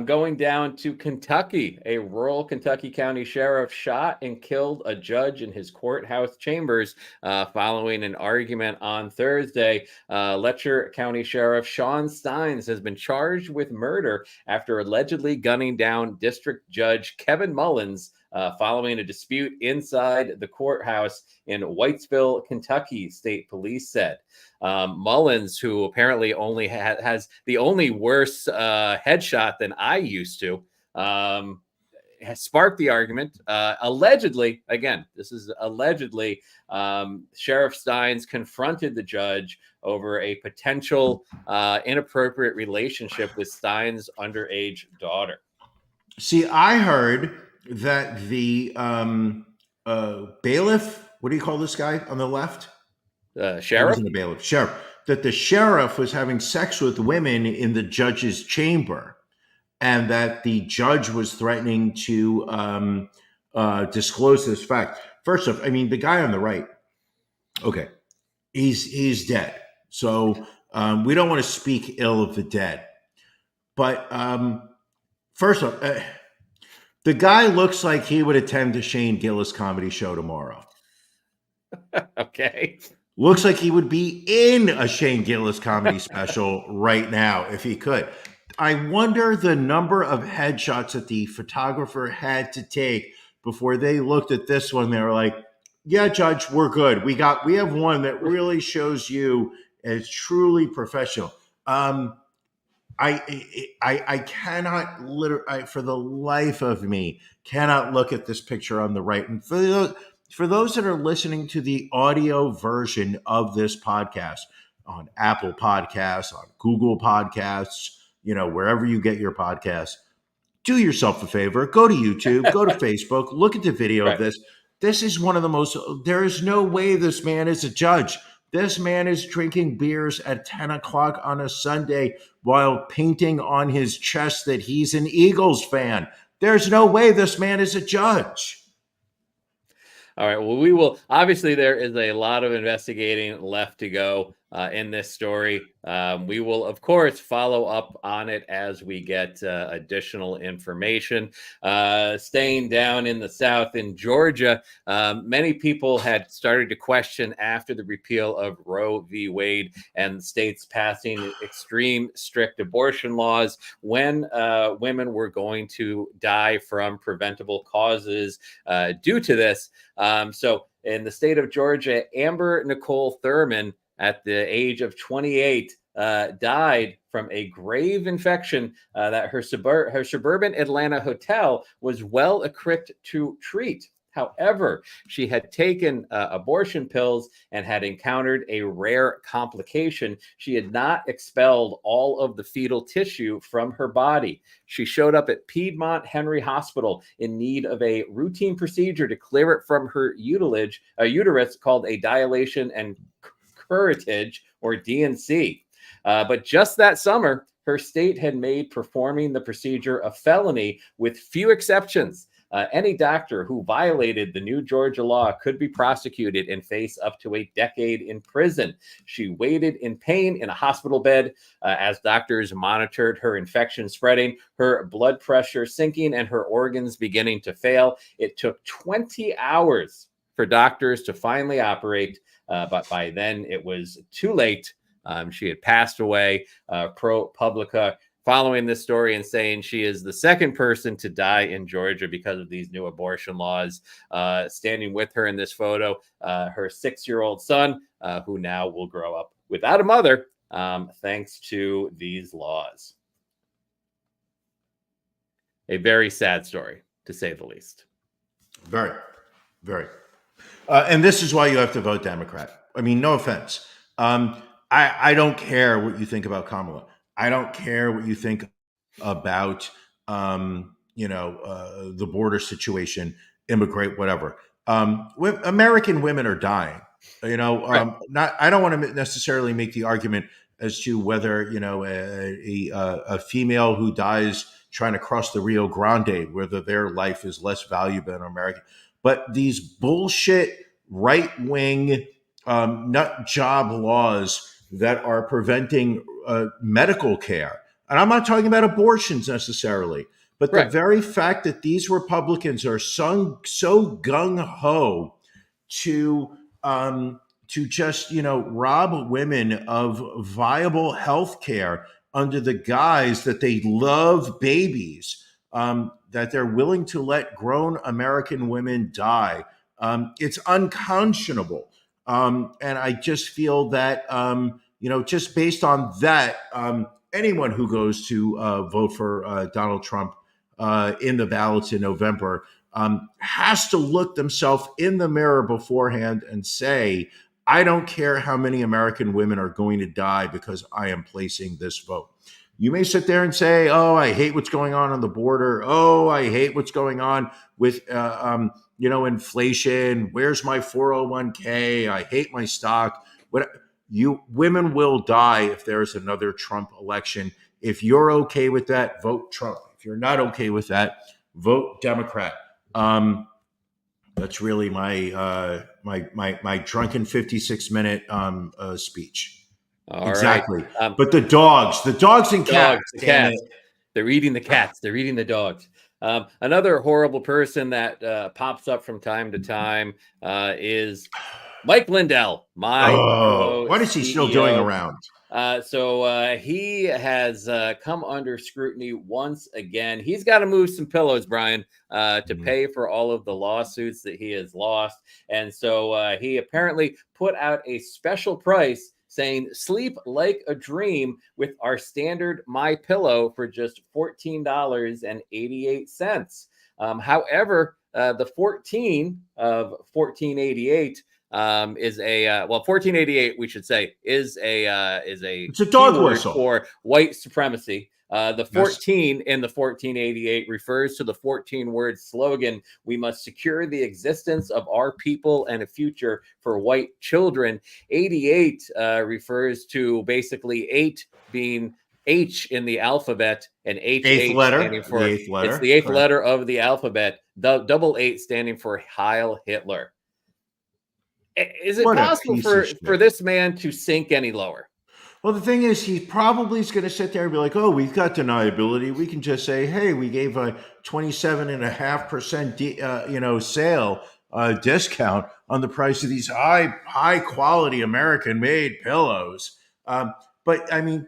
[SPEAKER 2] Going down to Kentucky, a rural Kentucky County sheriff shot and killed a judge in his courthouse chambers following an argument on Thursday. Letcher County Sheriff Sean Steins has been charged with murder after allegedly gunning down District Judge Kevin Mullins following a dispute inside the courthouse in Whitesville, Kentucky, state police said. Mullins, who apparently only has the only worse headshot than I used to, has sparked the argument. Allegedly, again, this is allegedly, Sheriff Steins confronted the judge over a potential inappropriate relationship with Steins' underage daughter.
[SPEAKER 3] See, I heard that the bailiff, what do you call this guy on the left?
[SPEAKER 2] Sheriff?
[SPEAKER 3] The bailiff, sheriff. That the sheriff was having sex with women in the judge's chamber, and that the judge was threatening to disclose this fact. First off, I mean, the guy on the right, okay, he's dead. So we don't want to speak ill of the dead. But first off, the guy looks like he would attend the Shane Gillis comedy show tomorrow.
[SPEAKER 2] Okay.
[SPEAKER 3] Looks like he would be in a Shane Gillis comedy special right now if he could. I wonder the number of headshots that the photographer had to take before they looked at this one. They were like, yeah, Judge, we're good. We have one that really shows you as truly professional. I cannot for the life of me, cannot look at this picture on the right. And for those that are listening to the audio version of this podcast on Apple Podcasts, on Google Podcasts, wherever you get your podcasts, do yourself a favor, go to YouTube, go to Facebook, look at the video of this. This is one of the most, there is no way this man is a judge. This man is drinking beers at 10 o'clock on a Sunday while painting on his chest that he's an Eagles fan. There's no way this man is a judge.
[SPEAKER 2] All right. Well, we will. Obviously, there is a lot of investigating left to go in this story. We will, of course, follow up on it as we get additional information. Staying down in the South in Georgia, many people had started to question after the repeal of Roe v. Wade and the states passing extreme strict abortion laws when women were going to die from preventable causes due to this. So in the state of Georgia, Amber Nicole Thurman, at the age of 28, died from a grave infection that her suburban Atlanta hotel was well equipped to treat. However, she had taken abortion pills and had encountered a rare complication. She had not expelled all of the fetal tissue from her body. She showed up at Piedmont Henry Hospital in need of a routine procedure to clear it from her uterus called a dilation and curettage, or DNC. But just that summer, her state had made performing the procedure a felony with few exceptions. Any doctor who violated the new Georgia law could be prosecuted and face up to a decade in prison. She waited in pain in a hospital bed as doctors monitored her infection spreading, her blood pressure sinking, and her organs beginning to fail. It took 20 hours for doctors to finally operate, but by then it was too late. She had passed away. ProPublica following this story and saying she is the second person to die in Georgia because of these new abortion laws. Standing with her in this photo, her 6-year-old son, who now will grow up without a mother, thanks to these laws. A very sad story, to say the least.
[SPEAKER 3] Very, very. And this is why you have to vote Democrat. I mean, no offense. I don't care what you think about Kamala. I don't care what you think about, the border situation, immigrate, whatever. American women are dying. You know,
[SPEAKER 2] Right.
[SPEAKER 3] not. I don't want to necessarily make the argument as to whether a female who dies trying to cross the Rio Grande, whether their life is less valuable than American. But these bullshit right wing nut job laws that are preventing medical care, and I'm not talking about abortions necessarily, but the
[SPEAKER 2] Right.
[SPEAKER 3] very fact that these Republicans are so gung ho to just rob women of viable health care under the guise that they love babies, that they're willing to let grown American women die. It's unconscionable. And I just feel that, just based on that, anyone who goes to vote for Donald Trump in the ballots in November has to look themselves in the mirror beforehand and say, I don't care how many American women are going to die because I am placing this vote. You may sit there and say, oh, I hate what's going on the border. Oh, I hate what's going on with, inflation. Where's my 401k? I hate my stock. Women will die if there's another Trump election. If you're okay with that, vote Trump. If you're not okay with that, vote Democrat. That's really my my drunken 56-minute speech.
[SPEAKER 2] All
[SPEAKER 3] exactly.
[SPEAKER 2] Right.
[SPEAKER 3] But the dogs and cats.
[SPEAKER 2] They're eating the cats. They're eating the dogs. Another horrible person that pops up from time to time is Mike Lindell.
[SPEAKER 3] What is he still doing around?
[SPEAKER 2] So he has come under scrutiny once again. He's got to move some pillows, Brian, to pay for all of the lawsuits that he has lost. And so he apparently put out a special price saying sleep like a dream with our standard My Pillow for just $14.88. However, the 14 of 1488 is a 1488 we should say is a
[SPEAKER 3] it's a dog whistle
[SPEAKER 2] for white supremacy. The 14 in the 1488 refers to the 14-word slogan, we must secure the existence of our people and a future for white children. 88 refers to basically 8 being H in the alphabet and
[SPEAKER 3] eighth letter.
[SPEAKER 2] Standing for it's the eighth letter of the alphabet. The double 8 standing for Heil Hitler. Is it possible for this man to sink any lower?
[SPEAKER 3] Well, the thing is, he probably is going to sit there and be like, oh, we've got deniability. We can just say, hey, we gave a 27.5% sale discount on the price of these high quality American made pillows. But I mean,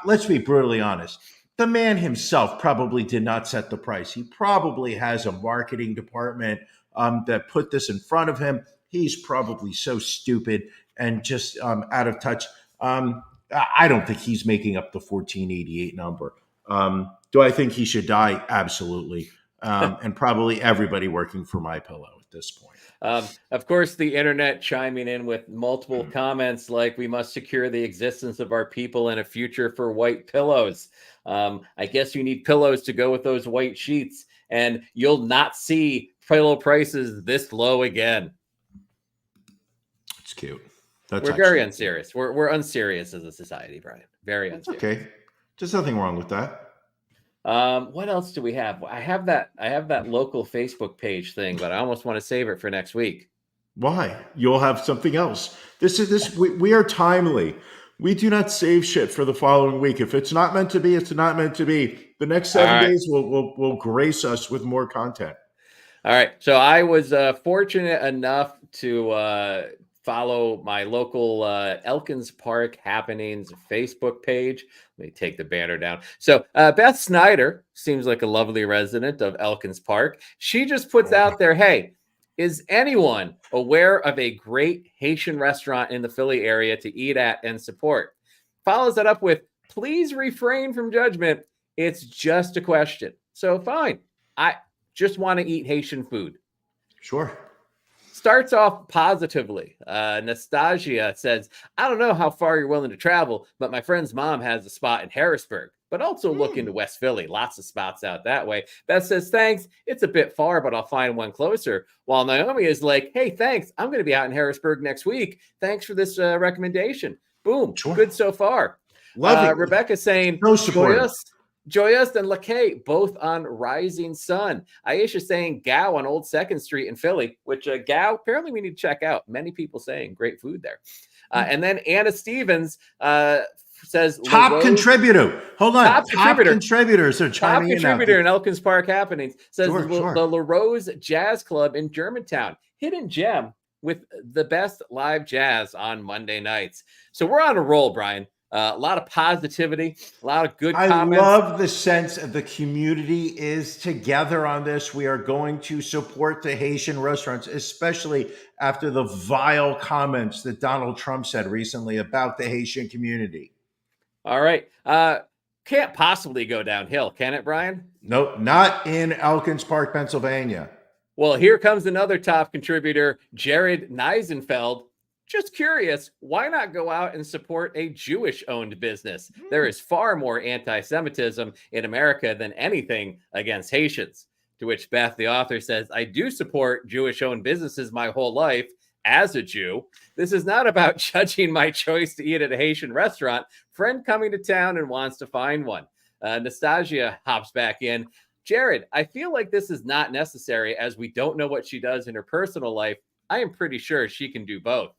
[SPEAKER 3] let's be brutally honest. The man himself probably did not set the price. He probably has a marketing department that put this in front of him. He's probably so stupid and just out of touch. I don't think he's making up the 1488 number. Do I think he should die? Absolutely. And probably everybody working for My Pillow at this point.
[SPEAKER 2] Of course, the internet chiming in with multiple comments like we must secure the existence of our people and a future for white pillows. I guess you need pillows to go with those white sheets, and you'll not see pillow prices this low again.
[SPEAKER 3] It's cute.
[SPEAKER 2] We're very unserious. We're unserious as a society, Brian. Very unserious.
[SPEAKER 3] Okay. There's nothing wrong with that.
[SPEAKER 2] What else do we have? I have that local Facebook page thing, but I almost want to save it for next week.
[SPEAKER 3] Why? You'll have something else. We are timely. We do not save shit for the following week. If it's not meant to be, it's not meant to be. The next 7 days will grace us with more content.
[SPEAKER 2] All right. So I was fortunate enough to follow my local Elkins Park Happenings Facebook page. Let me take the banner down. So Beth Snyder seems like a lovely resident of Elkins Park. She just puts out there, hey, is anyone aware of a great Haitian restaurant in the Philly area to eat at and support? Follows that up with, please refrain from judgment. It's just a question. So fine. I just want to eat Haitian food.
[SPEAKER 3] Sure.
[SPEAKER 2] starts off positively. Nastasia says, I don't know how far you're willing to travel, but my friend's mom has a spot in Harrisburg, but also look into West Philly. Lots of spots out that way. Beth says, thanks. It's a bit far, but I'll find one closer. While Naomi is like, hey, thanks. I'm going to be out in Harrisburg next week. Thanks for this recommendation. Boom. Sure. Good so far. Love it. Rebecca saying, Joyous and Lakay, both on Rising Sun. Aisha saying Gao on Old 2nd Street in Philly, which Gao, apparently we need to check out. Many people saying great food there. And then Anna Stevens says
[SPEAKER 3] top contributor. Hold on. Top contributors are chiming in.
[SPEAKER 2] Top contributor in Elkins Park Happenings says the La Rose Jazz Club in Germantown. Hidden gem with the best live jazz on Monday nights. So we're on a roll, Brian. A lot of positivity, a lot of good comments.
[SPEAKER 3] I love the sense of the community is together on this. We are going to support the Haitian restaurants, especially after the vile comments that Donald Trump said recently about the Haitian community.
[SPEAKER 2] All right. Can't possibly go downhill, can it, Brian?
[SPEAKER 3] Nope, not in Elkins Park, Pennsylvania.
[SPEAKER 2] Well, here comes another top contributor, Jared Neisenfeld. Just curious, why not go out and support a Jewish-owned business? There is far more anti-Semitism in America than anything against Haitians. To which Beth, the author, says, I do support Jewish-owned businesses my whole life as a Jew. This is not about judging my choice to eat at a Haitian restaurant. Friend coming to town and wants to find one. Nastasia hops back in. Jared, I feel like this is not necessary as we don't know what she does in her personal life. I am pretty sure she can do both.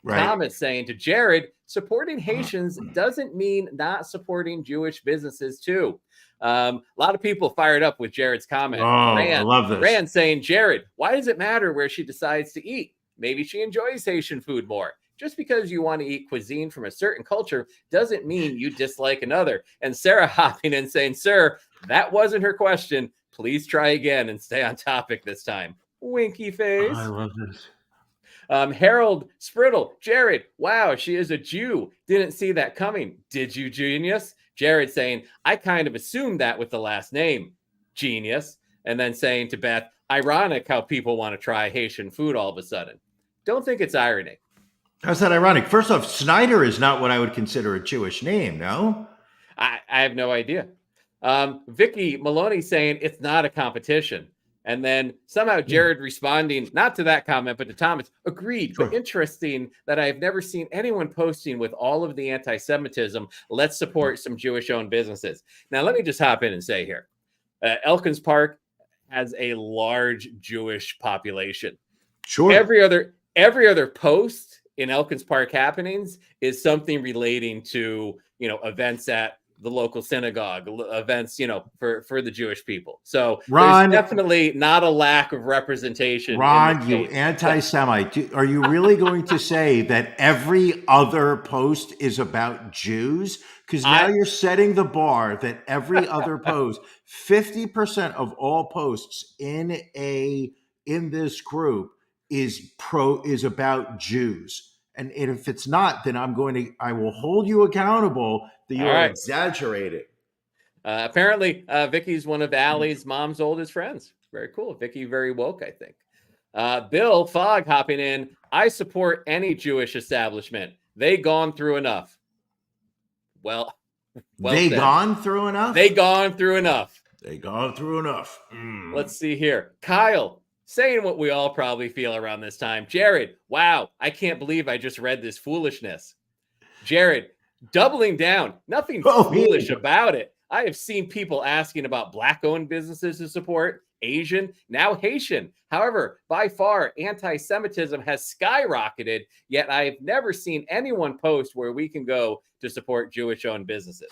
[SPEAKER 2] Right. Thomas saying to Jared, supporting Haitians doesn't mean not supporting Jewish businesses too. A lot of people fired up with Jared's comment.
[SPEAKER 3] I love this.
[SPEAKER 2] Rand saying, Jared, why does it matter where she decides to eat? Maybe she enjoys Haitian food more. Just because you want to eat cuisine from a certain culture doesn't mean you dislike another. And Sarah hopping in saying, sir, that wasn't her question. Please try again and stay on topic this time. Winky face.
[SPEAKER 3] I love this.
[SPEAKER 2] Harold Spriddle, Jared, wow, she is a Jew. Didn't see that coming. Did you, genius? Jared saying, I kind of assumed that with the last name, genius. And then saying to Beth, ironic how people want to try Haitian food all of a sudden. Don't think it's irony.
[SPEAKER 3] How's that ironic? First off, Snyder is not what I would consider a Jewish name, no?
[SPEAKER 2] I have no idea. Vicky Maloney saying it's not a competition. And then somehow Jared responding, not to that comment, but to Thomas, agreed. Sure. But interesting that I've never seen anyone posting with all of the anti-Semitism. Let's support some Jewish-owned businesses. Now, let me just hop in and say here, Elkins Park has a large Jewish population.
[SPEAKER 3] Sure.
[SPEAKER 2] Every other post in Elkins Park Happenings is something relating to, events at the local synagogue, events, for the Jewish people. So
[SPEAKER 3] Ron,
[SPEAKER 2] there's definitely not a lack of representation.
[SPEAKER 3] Ron, you anti-Semite. Are you really going to say that every other post is about Jews? Because now you're setting the bar that every other post, 50% of all posts in this group is about Jews. And if it's not, then I will hold you accountable that you are exaggerating.
[SPEAKER 2] Apparently, Vicky's one of Allie's mom's oldest friends. Very cool. Vicky, very woke, I think. Bill Fogg hopping in. I support any Jewish establishment. They gone through enough. Well
[SPEAKER 3] they said. Gone through enough?
[SPEAKER 2] They gone through enough.
[SPEAKER 3] They gone through enough.
[SPEAKER 2] Let's see here. Kyle saying what we all probably feel around this time. Jared, wow, I can't believe I just read this foolishness. Jared, doubling down. Nothing foolish about it. I have seen people asking about Black-owned businesses to support, Asian, now Haitian. However, by far, anti-Semitism has skyrocketed, yet I have never seen anyone post where we can go to support Jewish-owned businesses.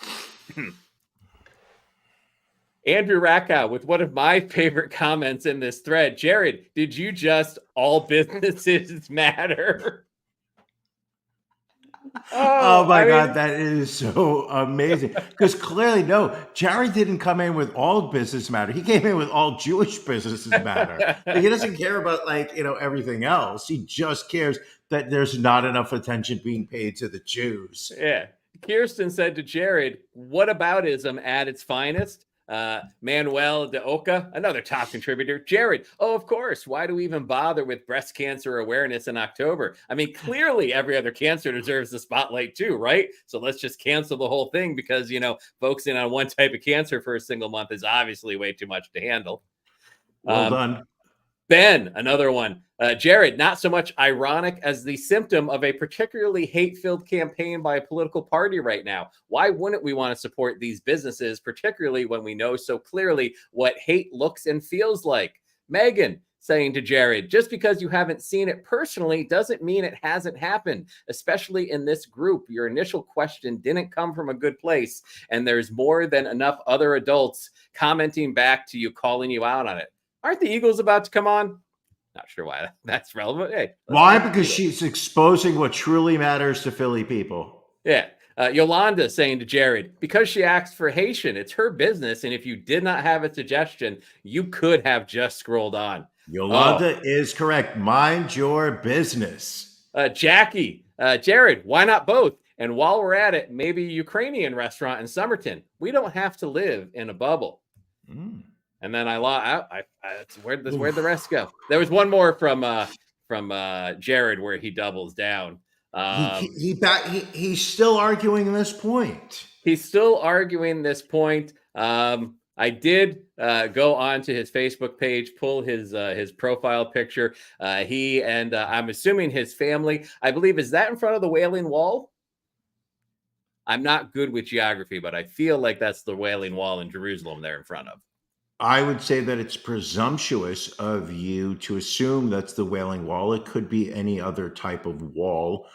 [SPEAKER 2] Andrew Rackow with one of my favorite comments in this thread. Jared, did you just all businesses matter?
[SPEAKER 3] Oh my God, that is so amazing. Because clearly, no, Jared didn't come in with all business matter. He came in with all Jewish businesses matter. He doesn't care about everything else. He just cares that there's not enough attention being paid to the Jews.
[SPEAKER 2] Yeah. Kirsten said to Jared, whataboutism at its finest? Manuel de Oca, another top contributor. Jared, oh, of course. Why do we even bother with breast cancer awareness in October? I mean, clearly every other cancer deserves the spotlight too, right? So let's just cancel the whole thing because, focusing on one type of cancer for a single month is obviously way too much to handle.
[SPEAKER 3] Well done.
[SPEAKER 2] Ben, another one. Jared, not so much ironic as the symptom of a particularly hate-filled campaign by a political party right now. Why wouldn't we want to support these businesses, particularly when we know so clearly what hate looks and feels like? Megan saying to Jared, just because you haven't seen it personally doesn't mean it hasn't happened, especially in this group. Your initial question didn't come from a good place, and there's more than enough other adults commenting back to you, calling you out on it. Aren't the Eagles about to come on? Not sure why that's relevant. Hey,
[SPEAKER 3] why? Because she's exposing what truly matters to Philly people.
[SPEAKER 2] Yeah. Yolanda saying to Jared, because she asked for Haitian, it's her business. And if you did not have a suggestion, you could have just scrolled on.
[SPEAKER 3] Yolanda is correct. Mind your business.
[SPEAKER 2] Jackie, Jared, why not both? And while we're at it, maybe a Ukrainian restaurant in Somerton. We don't have to live in a bubble. And then where'd the rest go? There was one more from Jared where he doubles down.
[SPEAKER 3] He's still arguing this point.
[SPEAKER 2] He's still arguing this point. I did go onto his Facebook page, pull his profile picture. He and I'm assuming his family, I believe, is that in front of the Wailing Wall? I'm not good with geography, but I feel like that's the Wailing Wall in Jerusalem they're in front of.
[SPEAKER 3] I would say that it's presumptuous of you to assume that's the Wailing Wall. It could be any other type of wall.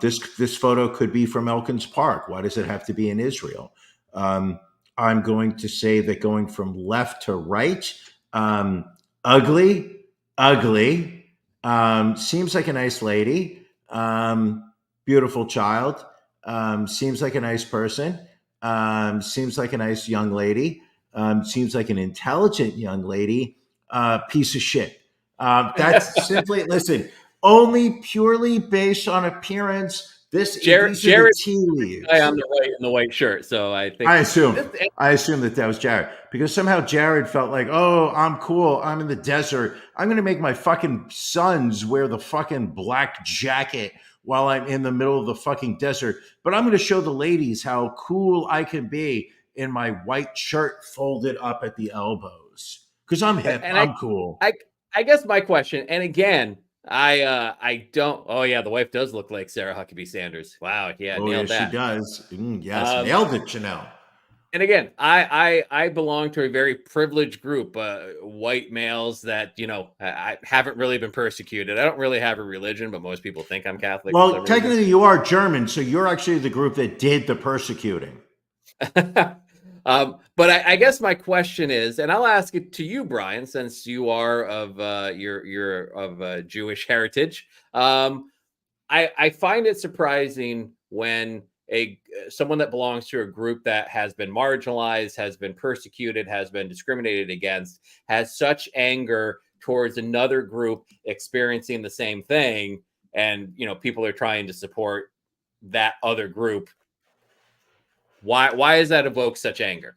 [SPEAKER 3] This photo could be from Elkins Park. Why does it have to be in Israel? I'm going to say that going from left to right, ugly, seems like a nice lady, beautiful child, seems like a nice person, seems like a nice young lady. Seems like an intelligent young lady, piece of shit. That's simply, listen, only purely based on appearance. Jared
[SPEAKER 2] tea leaves. Guy on the right in the white shirt. So I assume
[SPEAKER 3] that was Jared, because somehow Jared felt like, oh, I'm cool. I'm in the desert. I'm going to make my fucking sons wear the fucking black jacket while I'm in the middle of the fucking desert. But I'm going to show the ladies how cool I can be in my white shirt folded up at the elbows, because I'm hip. And I'm cool.
[SPEAKER 2] I guess my question, and again, I don't. Oh yeah, the wife does look like Sarah Huckabee Sanders. Wow, yeah, nailed that.
[SPEAKER 3] She does. Yes, nailed it, Chanel.
[SPEAKER 2] And again, I belong to a very privileged group, white males that I haven't really been persecuted. I don't really have a religion, but most people think I'm Catholic.
[SPEAKER 3] Well, technically, you are German, so you're actually the group that did the persecuting.
[SPEAKER 2] But I guess my question is, and I'll ask it to you, Brian, since you are of you're of Jewish heritage. I find it surprising when someone that belongs to a group that has been marginalized, has been persecuted, has been discriminated against, has such anger towards another group experiencing the same thing, and people are trying to support that other group. Why does that evoke such anger?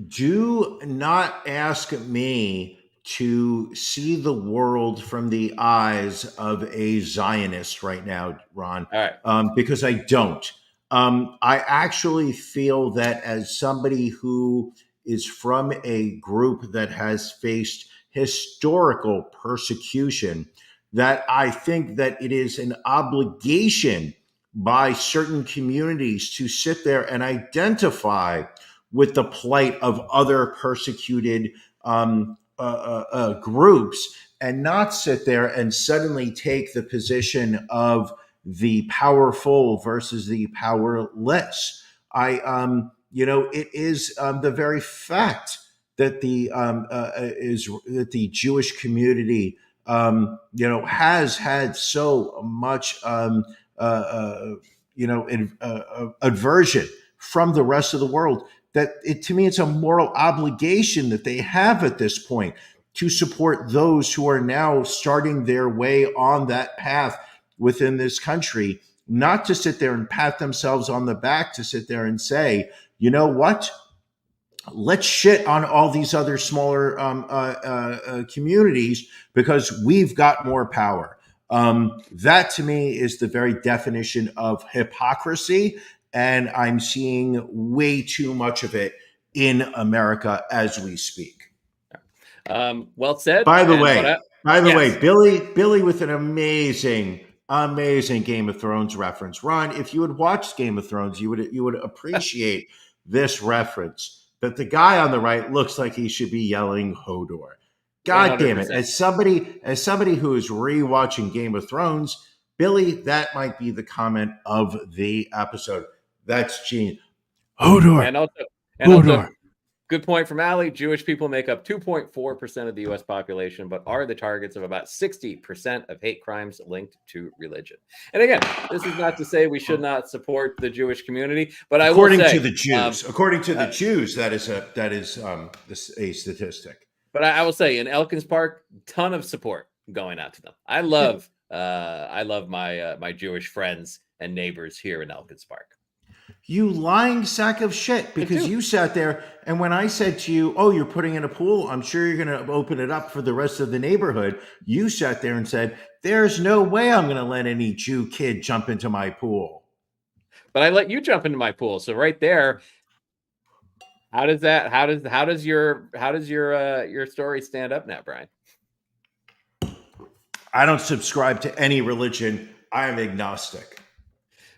[SPEAKER 3] Do not ask me to see the world from the eyes of a Zionist right now, Ron.
[SPEAKER 2] All right.
[SPEAKER 3] Because I don't. I actually feel that as somebody who is from a group that has faced historical persecution, that I think that it is an obligation by certain communities to sit there and identify with the plight of other persecuted groups, and not sit there and suddenly take the position of the powerful versus the powerless. It is the very fact that the Jewish community has had so much aversion from the rest of the world, that to me, it's a moral obligation that they have at this point to support those who are now starting their way on that path within this country, not to sit there and pat themselves on the back, to sit there and say, you know what? let's shit on all these other smaller communities because we've got more power. That to me is the very definition of hypocrisy. And I'm seeing way too much of it in America as we speak.
[SPEAKER 2] Well said.
[SPEAKER 3] By the way, Billy with an amazing Game of Thrones reference. Ron, if you had watched Game of Thrones, you would appreciate this reference. That the guy on the right looks like he should be yelling Hodor. God 100%. Damn it! As somebody who is rewatching Game of Thrones, Billy, that might be the comment of the episode. That's genius. Hodor.
[SPEAKER 2] And also, good point from Ali. Jewish people make up 2.4% of the U.S. population, but are the targets of about 60% of hate crimes linked to religion. And again, this is not to say we should not support the Jewish community, but
[SPEAKER 3] according to the Jews, that is a statistic.
[SPEAKER 2] But I will say, in Elkins Park, ton of support going out to them. I love my Jewish friends and neighbors here in Elkins Park.
[SPEAKER 3] You lying sack of shit, because you sat there, and when I said to you, oh, you're putting in a pool, I'm sure you're going to open it up for the rest of the neighborhood. You sat there and said, there's no way I'm going to let any Jew kid jump into my pool.
[SPEAKER 2] But I let you jump into my pool. So right there, how does your story stand up now, Brian?
[SPEAKER 3] I don't subscribe to any religion. I am agnostic.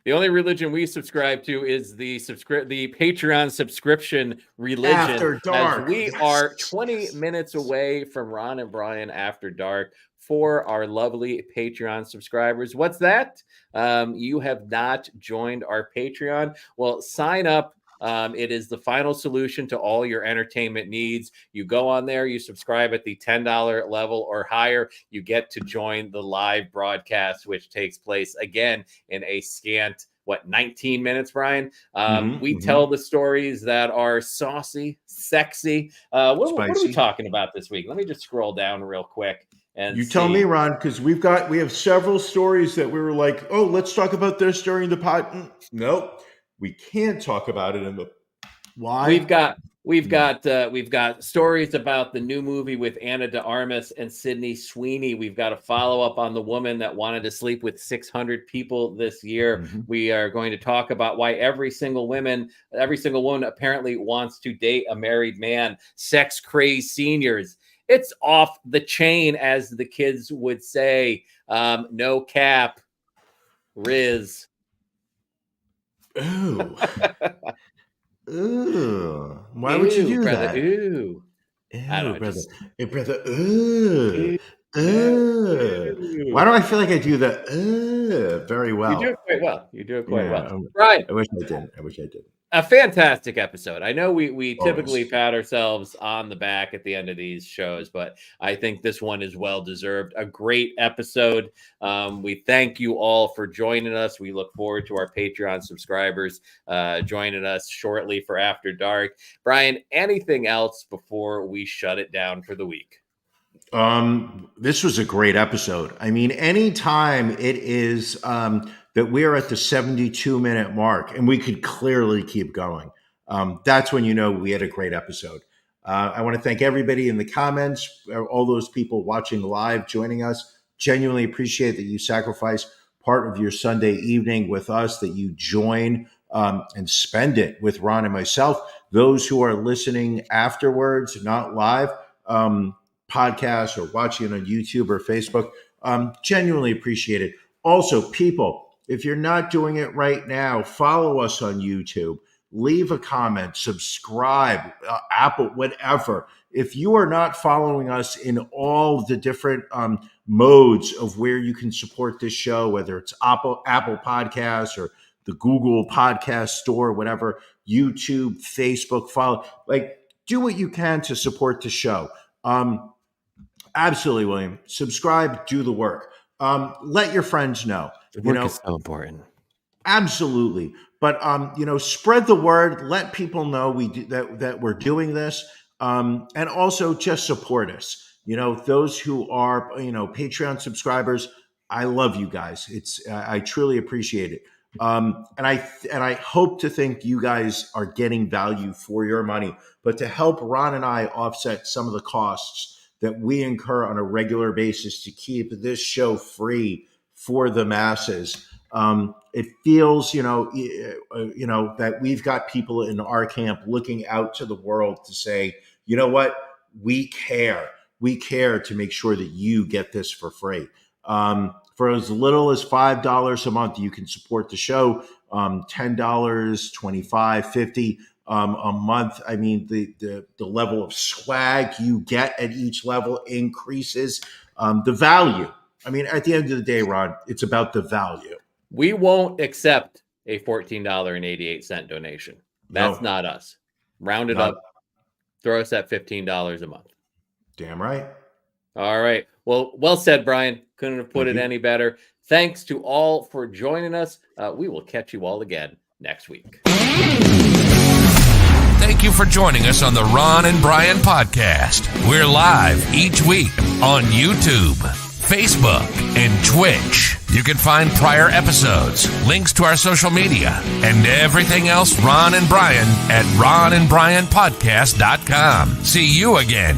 [SPEAKER 2] The only religion we subscribe to is the Patreon subscription religion.
[SPEAKER 3] After Dark.
[SPEAKER 2] As we are 20 minutes away from Ron and Brian After Dark for our lovely Patreon subscribers. What's that? You have not joined our Patreon? Well, sign up. It is the final solution to all your entertainment needs. You go on there, you subscribe at the $10 level or higher. You get to join the live broadcast, which takes place again in a scant, 19 minutes, Brian? We tell the stories that are saucy, sexy. What are we talking about this week? Let me just scroll down real quick. And
[SPEAKER 3] you tell me, Ron, because we have several stories that we were like, oh, let's talk about this during the pod. Nope. We can't talk about it in the why.
[SPEAKER 2] We've got stories about the new movie with Anna de Armas and Sydney Sweeney. We've got a follow up on the woman that wanted to sleep with 600 people this year. We are going to talk about why every single woman apparently wants to date a married man. Sex crazed seniors. It's off the chain, as the kids would say. No cap. Riz.
[SPEAKER 3] Ooh. Ooh. Why would you do
[SPEAKER 2] brother,
[SPEAKER 3] that?
[SPEAKER 2] Ooh.
[SPEAKER 3] I don't know, brother. Hey, brother. Ooh. Ooh. Why do I feel like I do the very well?
[SPEAKER 2] You do it quite well. Right.
[SPEAKER 3] I wish I did.
[SPEAKER 2] A fantastic episode. I know we typically pat ourselves on the back at the end of these shows, but I think this one is well deserved. A great episode. We thank you all for joining us. We look forward to our Patreon subscribers joining us shortly for After Dark. Brian, anything else before we shut it down for the week?
[SPEAKER 3] This was a great episode. I mean, anytime it is that we're at the 72-minute mark and we could clearly keep going, that's when you know we had a great episode. I want to thank everybody in the comments, all those people watching live, joining us. Genuinely appreciate that you sacrifice part of your Sunday evening with us, that you join and spend it with Ron and myself. Those who are listening afterwards, not live, podcast or watching it on YouTube or Facebook, genuinely appreciate it. Also, people, if you're not doing it right now, follow us on YouTube, leave a comment, subscribe, Apple, whatever. If you are not following us in all the different modes of where you can support this show, whether it's Apple Podcasts or the Google Podcast Store, whatever, YouTube, Facebook, follow, do what you can to support the show. Absolutely, William. Subscribe, do the work. Let your friends know.
[SPEAKER 2] The work is so important.
[SPEAKER 3] Absolutely. But spread the word, let people know that we're doing this. And also just support us. Those who are, Patreon subscribers, I love you guys. I truly appreciate it. And I hope to think you guys are getting value for your money. But to help Ron and I offset some of the costs that we incur on a regular basis to keep this show free for the masses, it feels, that we've got people in our camp looking out to the world to say, you know what, we care. We care to make sure that you get this for free. For as little as $5 a month, you can support the show. $10, $25, $50 a month. I mean, the level of swag you get at each level increases. The value. I mean, at the end of the day, Ron, it's about the value.
[SPEAKER 2] We won't accept a $14.88 donation. That's not us. Round it up. Throw us at $15 a month.
[SPEAKER 3] Damn right.
[SPEAKER 2] All right. Well said, Brian. Couldn't have put it any better. Thanks to all for joining us. We will catch you all again next week.
[SPEAKER 1] Thank you for joining us on the Ron and Brian podcast. We're live each week on YouTube, Facebook, and Twitch. You can find prior episodes, links to our social media, and everything else Ron and Brian at ronandbrianpodcast.com. See you again